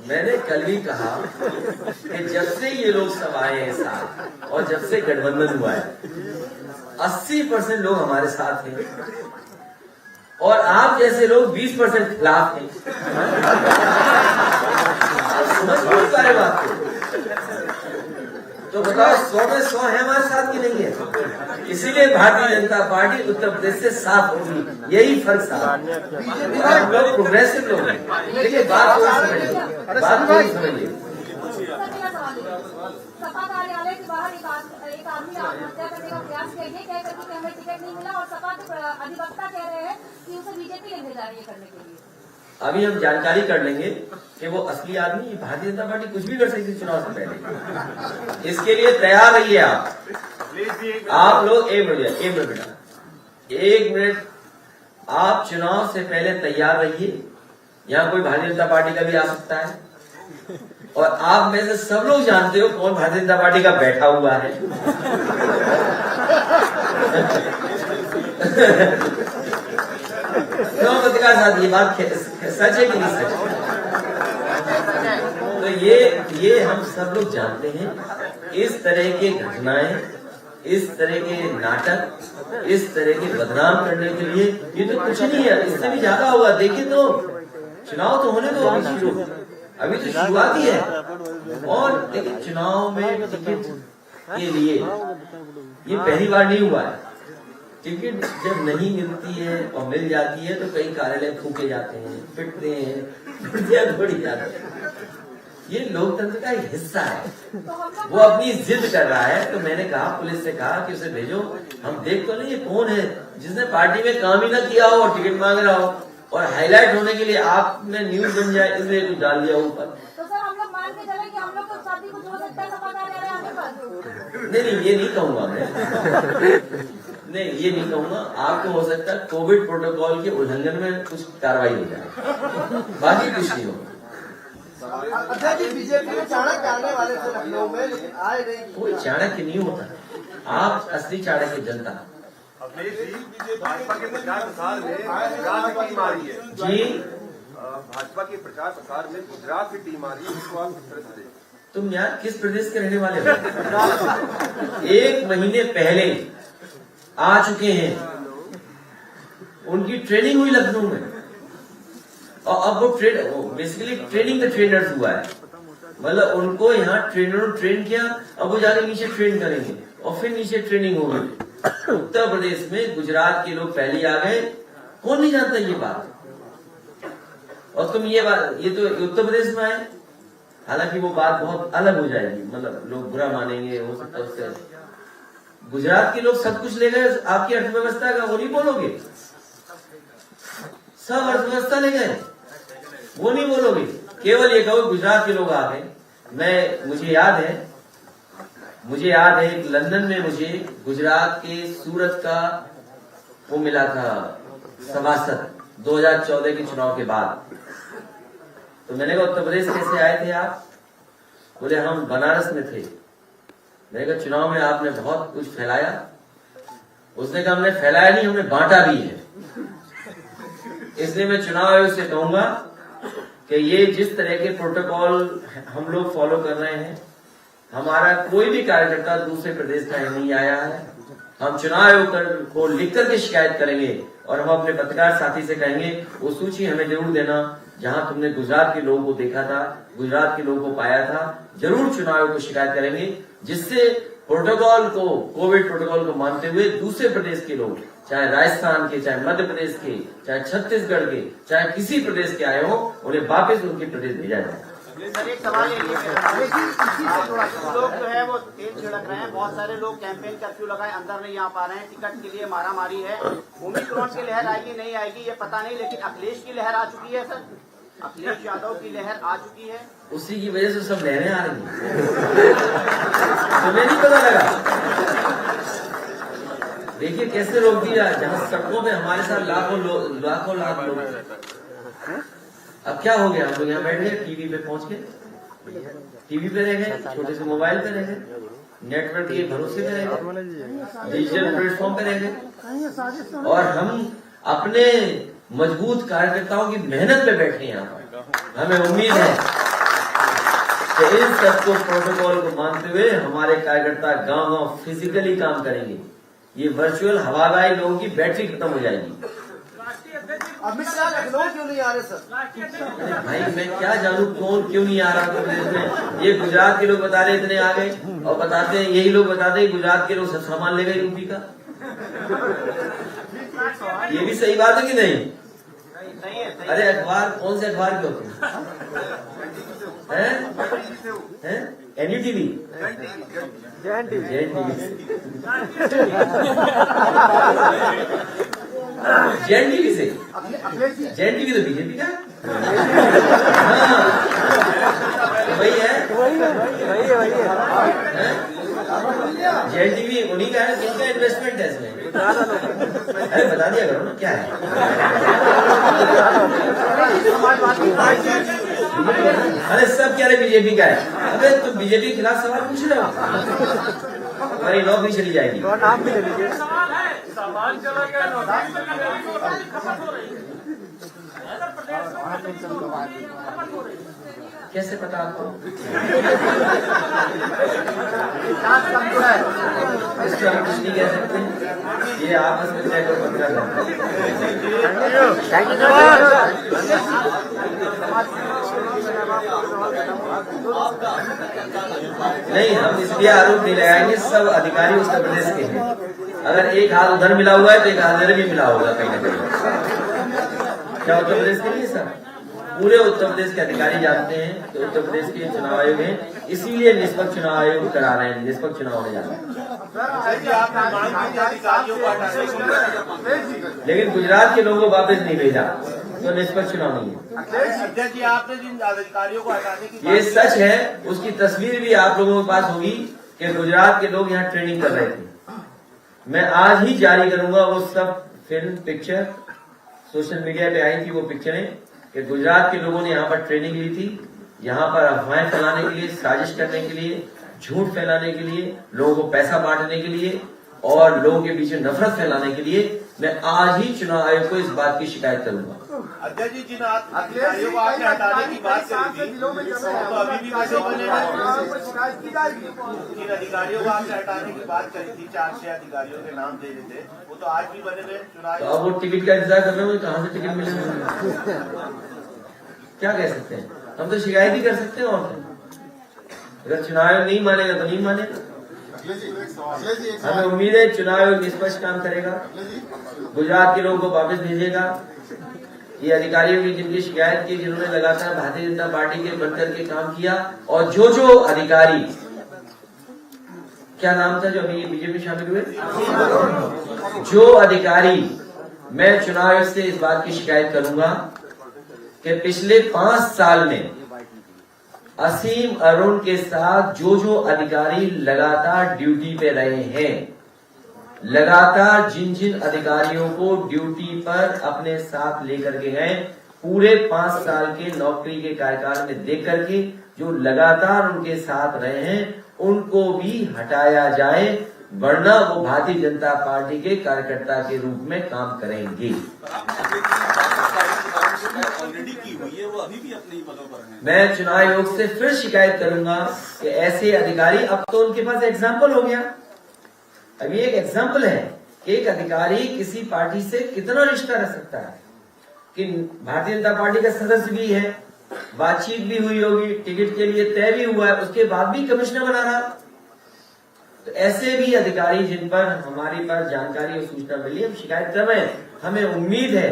मैंने कल भी कहा कि जब से ये लोग सब आए हैं साथ, और जब से गठबंधन हुआ है, 80% लोग हमारे साथ हैं, और आप जैसे लोग 20% खिलाफ हैं। आप समझ नहीं पा रहे बात को। तो बताओ 100 में 100 है हमारे साथ की नहीं है? इसीलिए भारतीय जनता पार्टी उत्तर प्रदेश से साफ होगी, यही फर्क साहब। हम लोग प्रोग्रेसिव लोग हैं। देखिए बात को समझिए। सपा कार्यालय के बाहर एक आदमी आत्महत्या करने का प्रयास किया, ये कह करके कि हमें टिकट नहीं मिला, और सपा के अधिवक्ता कह रहे हैं कि उसे बीजेपी ले भेजा रही है करने के लिए। अभी हम जानकारी कर लेंगे कि वो असली आदमी, भारतीय जनता पार्टी कुछ भी कर सकती है चुनाव से पहले। इसके लिए तैयार रहिए आप लोग। एक मिनट आप चुनाव से पहले तैयार रहिए। यहाँ कोई भारतीय जनता पार्टी का भी आ सकता है, और आप में से सब लोग जानते हो कौन भारतीय जनता पार्टी का बैठा हुआ है। क्यों पत्रकार साहब, ये बात सच है कि नहीं सच? तो ये हम सब लोग जानते हैं। इस तरह की घटनाएं, इस तरह के नाटक, इस तरह के बदनाम करने के लिए ये तो कुछ नहीं है, इससे भी ज्यादा होगा। देखिए तो चुनाव तो होने दो, अभी तो शुरुआत ही है। और देखिए चुनाव में टिकट के लिए ये पहली बार नहीं हुआ है। टिकट जब नहीं मिलती है और मिल जाती है तो कई कार्यालय फूके जाते हैं, पिटते हैं, गुड़िया तोड़ी जाती है। ये लोकतंत्र का एक हिस्सा है। वो अपनी जिद कर रहा है, तो मैंने कहा, पुलिस से कहा कि उसे भेजो, हम देख तो नहीं ये कौन है जिसने पार्टी में काम ही ना किया हो और टिकट मांग रहा हो, और हाईलाइट होने के लिए आप में न्यूज बन जाए इसलिए कुछ डाल दिया ऊपर। तो सर हम लोग मान के चले कि हम लोग को शादी कुछ हो सकता है सपा कार्यालय आने पर? नहीं, ये नहीं कहूंगा मैं। नहीं, ये नहीं कहूंगा। आपको हो सकता है कोविड प्रोटोकॉल के उल्लंघन में कुछ कार्रवाई हो जाए, बाकी कुछ नहीं होगा। अध्यक्ष जी, बीजेपी में चाणक्य आने वाले थे लखनऊ में, लेकिन आए नहीं। कोई चाणक्य नहीं होता, आप असली चाणक्य जनता। भाजपा के प्रचार प्रसार में गुजरात की टीम आ रही है जी, भाजपा के प्रचार प्रसार में गुजरात की टीम आ रही है, इसको आप किस तरह से देखते? तुम यार किस प्रदेश के रहने वाले हो? 1 महीने पहले आ चुके हैं, उनकी ट्रेनिंग हुई लखनऊ में, और अब वो बेसिकली ट्रेनिंग द ट्रेनर्स हुआ है। मतलब उनको यहाँ ट्रेनरों ट्रेन किया, अब वो जाके नीचे ट्रेन करेंगे और फिर नीचे ट्रेनिंग होगी। उत्तर प्रदेश में गुजरात के लोग पहले आ गए, कौन नहीं जानता ये बात। और तुम ये बात, ये तो उत्तर प्रदेश में आए, हालांकि वो बात बहुत अलग हो जाएगी, मतलब लोग बुरा मानेंगे, हो सकता है उससे। गुजरात के लोग सब कुछ ले गए आपकी अर्थव्यवस्था का, वो नहीं बोलोगे? सब अर्थव्यवस्था ले गए, वो नहीं बोलोगे? केवल ये कहो गुजरात के लोग आ गए। मुझे याद है एक लंदन में मुझे गुजरात के सूरत का वो मिला था सभासद 2014 के चुनाव के बाद। तो मैंने कहा उत्तर प्रदेश कैसे आए थे आप? बोले हम बनारस में थे। मैंने कहा चुनाव में आपने बहुत कुछ फैलाया। उसने कहा हमने फैलाया नहीं, हमने बांटा भी है। इसलिए मैं चुनाव आयोग से कहूंगा कि ये जिस तरह के प्रोटोकॉल हम लोग फॉलो कर रहे हैं, हमारा कोई भी कार्यकर्ता दूसरे प्रदेश का नहीं आया है। हम चुनाव आयोग को लिख करके शिकायत करेंगे, और हम अपने पत्रकार साथी से कहेंगे वो सूची हमें जरूर देना जहां तुमने गुजरात के लोगों को देखा था, गुजरात के लोगों को पाया था। जरूर चुनाव आयोग को शिकायत करेंगे, जिससे प्रोटोकॉल को, कोविड प्रोटोकॉल को मानते हुए दूसरे प्रदेश के लोग, चाहे राजस्थान के, चाहे मध्य प्रदेश के, चाहे छत्तीसगढ़ के, चाहे किसी प्रदेश के आए हो, उन्हें वापस उनके प्रदेश भेजा जाए। सर एक सवाल ये लोग जो है वो तेज छिड़क रहे हैं, बहुत सारे लोग कैंपेन कर्फ्यू लगाए अंदर नहीं आ पा रहे हैं, टिकट के लिए मारामारी है। ओमिक्रॉन की लहर आएगी नहीं आएगी ये पता नहीं, लेकिन अखिलेश की लहर आ चुकी है। सर अखिलेश यादव की लहर आ चुकी है, उसी की वजह से सब लहरें आ रही हैं। तुम्हें नहीं पता लगा? देखिए कैसे रोक दिया, जहाँ सड़कों पे हमारे साथ लाख लोग। अब क्या हो गया, हम लोग यहाँ बैठ गए, टीवी पे पहुंच गए, टीवी पे रह गए, छोटे से मोबाइल पे रह गए, नेटवर्क के भरोसे पे रह गए, डिजिटल प्लेटफॉर्म पे रह गए, और हम अपने मजबूत कार्यकर्ताओं की मेहनत पे बैठे यहाँ पर। हमें उम्मीद है कि इन सबको प्रोटोकॉल को मानते हुए हमारे कार्यकर्ता गांव फिजिकली काम करेंगे। ये वर्चुअल हवादारी लोगों की बैटरी खत्म हो जाएगी। अमित शाह लखनऊ क्यों नहीं आ रहे सर? भाई मैं क्या जानूं कौन क्यों नहीं आ रहा उत्तर प्रदेश में। ये गुजरात के लोग बता रहे इतने आ गए, और बताते हैं यही लोग बताते हैं गुजरात के लोग सब सामान ले गए यूपी का। ये भी सही बात है कि नहीं? अरे अखबार कौन से अखबार के होते हैं? एनडीटीवी, जेएनटीवी से। जेएनटीवी तो बीजेपी का हाँ वही है जेएनटीवी उन्हीं का है। किसका इन्वेस्टमेंट है इसमें? अरे बता दिया करो ना क्या है। अरे सब कह रहे बीजेपी का है। अबे तुम बीजेपी के खिलाफ सवाल पूछ रहे हो, हमारी नौकरी चली जाएगी। नाम भी ले लीजिए। सवाल चला गया, कैसे पता आपको? इसका हम कुछ नहीं कह सकते, ये आपस में तय कर नहीं। हम इसलिए आरोप नहीं लगाएंगे, सब अधिकारी उत्तर प्रदेश के हैं। अगर एक हाथ उधर मिला हुआ है तो एक हाथ इधर भी मिला होगा कहीं ना कहीं। क्या उत्तर प्रदेश के लिए सर? पूरे उत्तर प्रदेश के अधिकारी जानते हैं कि उत्तर प्रदेश के चुनाव आयोग में, इसीलिए निष्पक्ष चुनाव आयोग करा रहे हैं, निष्पक्ष चुनाव होने जा रहे हैं। लेकिन गुजरात के लोगों को वापस नहीं भेजा तो निष्पक्ष चुनाव नहीं है। अध्यक्ष जी, आपने जिन अधिकारियों को हटाने की ये सच है, उसकी तस्वीर भी आप लोगों के पास होगी कि गुजरात के लोग यहाँ ट्रेनिंग कर रहे थे। मैं आज ही जारी करूंगा वो सब फिल्म पिक्चर, सोशल मीडिया पे आई थी वो पिक्चरें कि गुजरात के लोगों ने यहाँ पर ट्रेनिंग ली थी, यहाँ पर अफवाहें फैलाने के लिए, साजिश करने के लिए, झूठ फैलाने के लिए, लोगों को पैसा बांटने के लिए और लोगों के बीच में नफरत फैलाने के लिए। मैं आज ही चुनाव आयोग को इस बात की शिकायत करूंगा। अध्यक्ष जी, जिन अधिकारियों को आपने हटाने की बात करी थी तो अभी भी वैसे बने जिन अधिकारियों को आपने हटाने की बात करी थी, 4-6 अधिकारियों के नाम दे देते, वो तो आज भी बने हुए चुनाव। तो अब वो टिकट का इंतजार कर रहे हो, कहाँ से टिकट मिलेगा? क्या कह सकते हैं? हम तो शिकायत ही कर सकते हैं। और अगर चुनाव आयोग नहीं मानेगा तो नहीं मानेगा। हमें उम्मीद है चुनाव आयोग निष्पक्ष काम करेगा, गुजरात के लोगों को वापस भेजेगा। ये अधिकारियों की जिनकी शिकायत की, जिन्होंने लगातार भारतीय जनता पार्टी के बनकर के काम किया, और जो अधिकारी, क्या नाम था जो अभी बीजेपी शामिल हुए, जो अधिकारी, मैं चुनाव आयोग से इस बात की शिकायत करूंगा कि पिछले 5 साल में असीम अरुण के साथ जो अधिकारी लगातार ड्यूटी पे रहे हैं, लगातार जिन अधिकारियों को ड्यूटी पर अपने साथ लेकर के गए, पूरे 5 साल के नौकरी के कार्यकाल में देख करके जो लगातार उनके साथ रहे हैं, उनको भी हटाया जाए, वरना वो भारतीय जनता पार्टी के कार्यकर्ता के रूप में काम करेंगे। ऑलरेडी की हुई है, वो अभी भी अपने ही पदों पर हैं। मैं चुनाव आयोग से फिर शिकायत करूंगा कि ऐसे अधिकारी, अब तो उनके पास एग्जाम्पल हो गया। अभी एक एग्जाम्पल है कि एक अधिकारी किसी पार्टी से कितना रिश्ता रख सकता है, कि भारतीय जनता पार्टी का सदस्य भी है, बातचीत भी हुई होगी, टिकट के लिए तय भी हुआ है, उसके बाद भी कमिश्नर बना रहा। तो ऐसे भी अधिकारी जिन पर हमारी पास जानकारी और सूचना मिली, हम शिकायत कर रहे हैं। हमें उम्मीद है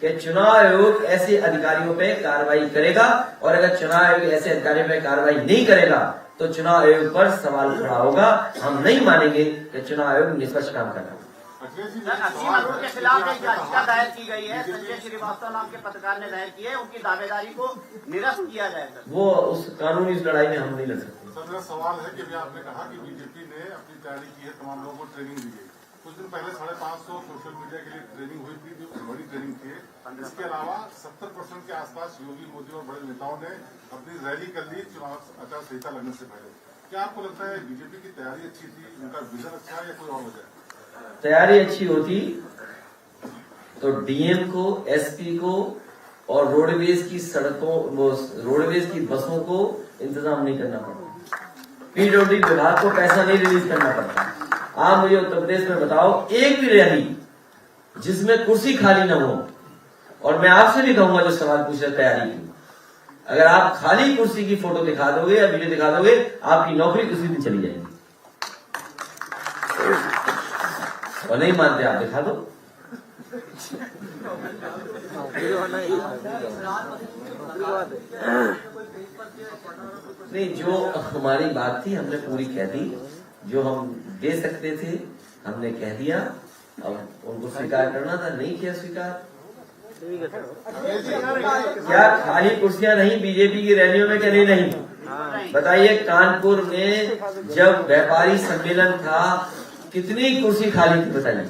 कि चुनाव आयोग ऐसे अधिकारियों पे कार्रवाई करेगा, और अगर चुनाव आयोग ऐसे अधिकारियों पे कार्रवाई नहीं करेगा तो चुनाव आयोग पर सवाल खड़ा होगा। हम नहीं मानेंगे कि चुनाव आयोग निष्पक्ष काम कर रहा है। असीम अरुण के खिलाफ एक याचिका दायर की गई है, संजय श्रीवास्तव नाम के पत्रकार ने दायर की है, उनकी दावेदारी को निरस्त किया जाएगा। वो उस कानूनी लड़ाई में हम नहीं लड़ सकते। सर, मेरा सवाल है कि आपने कहा कि बीजेपी ने अपनी तैयारी की है, तमाम लोगों को ट्रेनिंग दी गई। कुछ दिन पहले 550 सोशल मीडिया के लिए ट्रेनिंग हुई थी, जो बड़ी ट्रेनिंग थी। इसके अलावा 70% के आसपास योगी, मोदी और बड़े नेताओं ने अपनी रैली कर ली चुनाव आचार संहिता लगने से पहले। क्या आपको लगता है बीजेपी की तैयारी अच्छी थी, उनका विजन अच्छा है, या कोई और वजह? तैयारी अच्छी होती तो डीएम को, एसपी को और रोडवेज की सड़कों, रोडवेज की बसों को इंतजाम नहीं करना पड़ता, पीडब्ल्यूडी विभाग को पैसा नहीं रिलीज करना पड़ता। आप मुझे उत्तर प्रदेश में बताओ एक भी रैली जिसमें कुर्सी खाली न हो, और मैं आपसे भी कहूंगा जो सवाल पूछ रहे तैयारी की, अगर आप खाली कुर्सी की फोटो दिखा दोगे या वीडियो दिखा दोगे, आपकी नौकरी उसी दिन चली जाएगी। और नहीं मानते आप दिखा दो। नहीं, जो हमारी बात थी हमने पूरी कह दी, जो हम दे सकते थे हमने कह दिया। अब उनको स्वीकार करना था, नहीं किया स्वीकार। क्या खाली कुर्सियां नहीं बीजेपी की रैलियों में? क्या नहीं? बताइए, कानपुर में जब व्यापारी सम्मेलन था कितनी कुर्सी खाली थी? बताइए,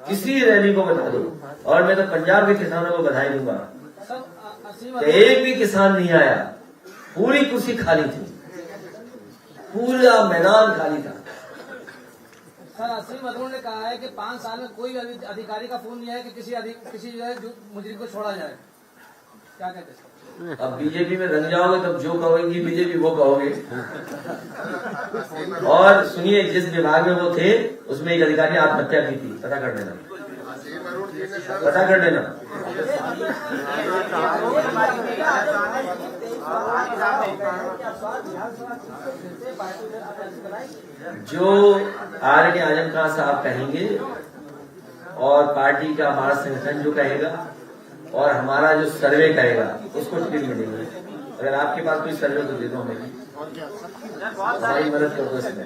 किसी रैली को बता दो। और मैं तो पंजाब के किसानों को बधाई दूंगा, एक भी किसान नहीं आया, पूरी कुर्सी खाली थी, पूरा मैदान खाली था। सर, असीम अरोड़ ने कहा है कि 5 साल में कोई अधिकारी का फोन नहीं है कि किसी जो है मुजरिम को छोड़ा जाए। क्या कहते हैं? अब बीजेपी में रंग जाओगे तब जो कहोगे बीजेपी वो कहोगे। और सुनिए, जिस विभाग में वो थे उसमें एक अधिकारी ने आत्महत्या की थी, पता कर लेना, पता कर लेना। जो आर्य आजम खान साहब कहेंगे और पार्टी का हमारा संगठन जो कहेगा और हमारा जो सर्वे कहेगा उसको टिकट मिलेगी। अगर आपके पास कोई सर्वे तो दे दो हमें, हमारी मदद कर दो इसमें।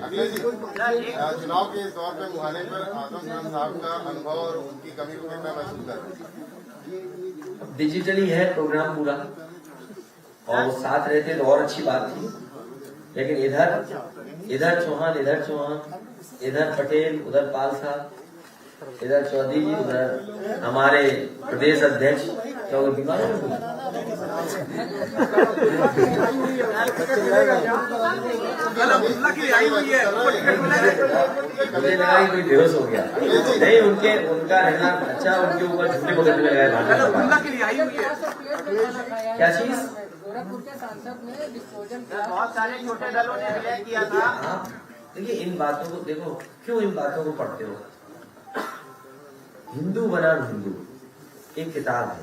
चुनाव के इस दौर पे मुहाने पर आजम खान साहब का अनुभव और उनकी कमी को मैं महसूस कर रहा हूँ। डिजिटली है प्रोग्राम पूरा, और वो साथ रहते तो और अच्छी बात थी। लेकिन इधर चौहान, इधर पटेल, उधर पाल साहब, इधर चौधरी जी, उधर हमारे प्रदेश अध्यक्ष, क्या वो बीमार हो गए? मुझे लगा कि कोई बेहोश हो गया। नहीं, उनका रहना अच्छा, उनके ऊपर झूठे पकड़ने लगाया। क्या चीज? गोरखपुर के सांसद ने डिस्पोजल बहुत सारे छोटे दलों ने विलय किया था। देखिए, इन बातों को देखो, क्यों इन बातों को पढ़ते हो? हिंदू बनाम हिंदू एक किताब है,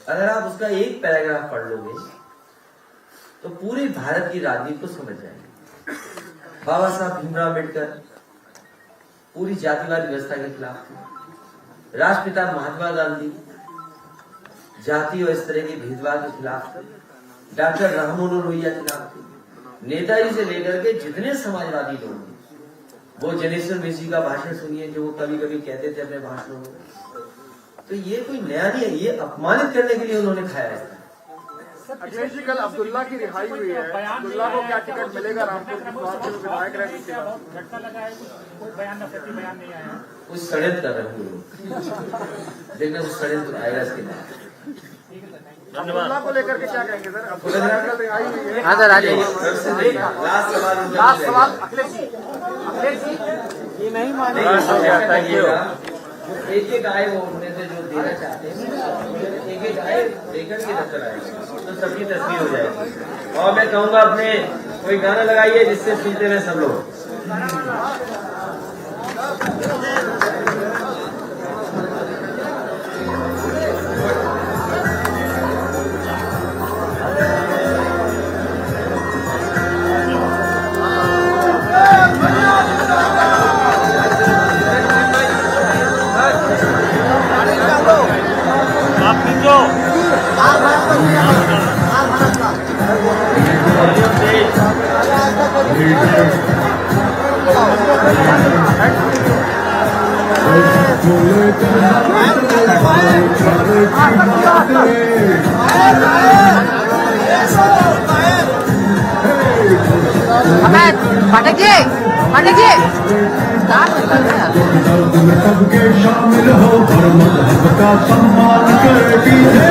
अगर आप उसका एक पैराग्राफ पढ़ लोगे तो पूरे भारत की राजनीति को समझ जाएंगे। बाबा साहब भीमराव अम्बेडकर पूरी जातिवाद व्यवस्था के खिलाफ थे। राष्ट्रपिता महात्मा गांधी जाति और इस तरह के भेदभाव के खिलाफ थे। डॉक्टर राम मनोहर लोहिया के खिलाफ थे। नेताजी से लेकर के जितने समाजवादी लोग हैं, वो जनेश्वर मिश्र का भाषण सुनिए जो वो कभी कभी कहते थे अपने भाषणों में, तो ये कोई नया नहीं है, ये अपमानित करने के लिए उन्होंने खाया है। अखिलेश जी, कल अब्दुल्ला की रिहाई हुई है, अब्दुल्ला को क्या टिकट मिलेगा? रामपुर की विधायक रह सकते हैं। झटका लगा है, कोई बयान नहीं आया। कुछ षड्यंत्र कर रहे होंगे, देखना कुछ षड्यंत्र आएगा इसके बाद। अब्दुल्ला को लेकर के क्या कहेंगे सर? अब्दुल्ला की कल रिहाई हुई है। हाँ सर, लास्ट सवाल अखिलेश जी, ये नहीं एक एक आए वो उनमें से जो देना चाहते हैं, एक एक आए लेकर के नजर आएगा तो सबकी तस्वीर हो जाएगी। और मैं कहूँगा अपने कोई गाना लगाइए जिससे सुनते रहे सब लोग। सबके शामिल हो, हर मजहब का सम्मान करती है।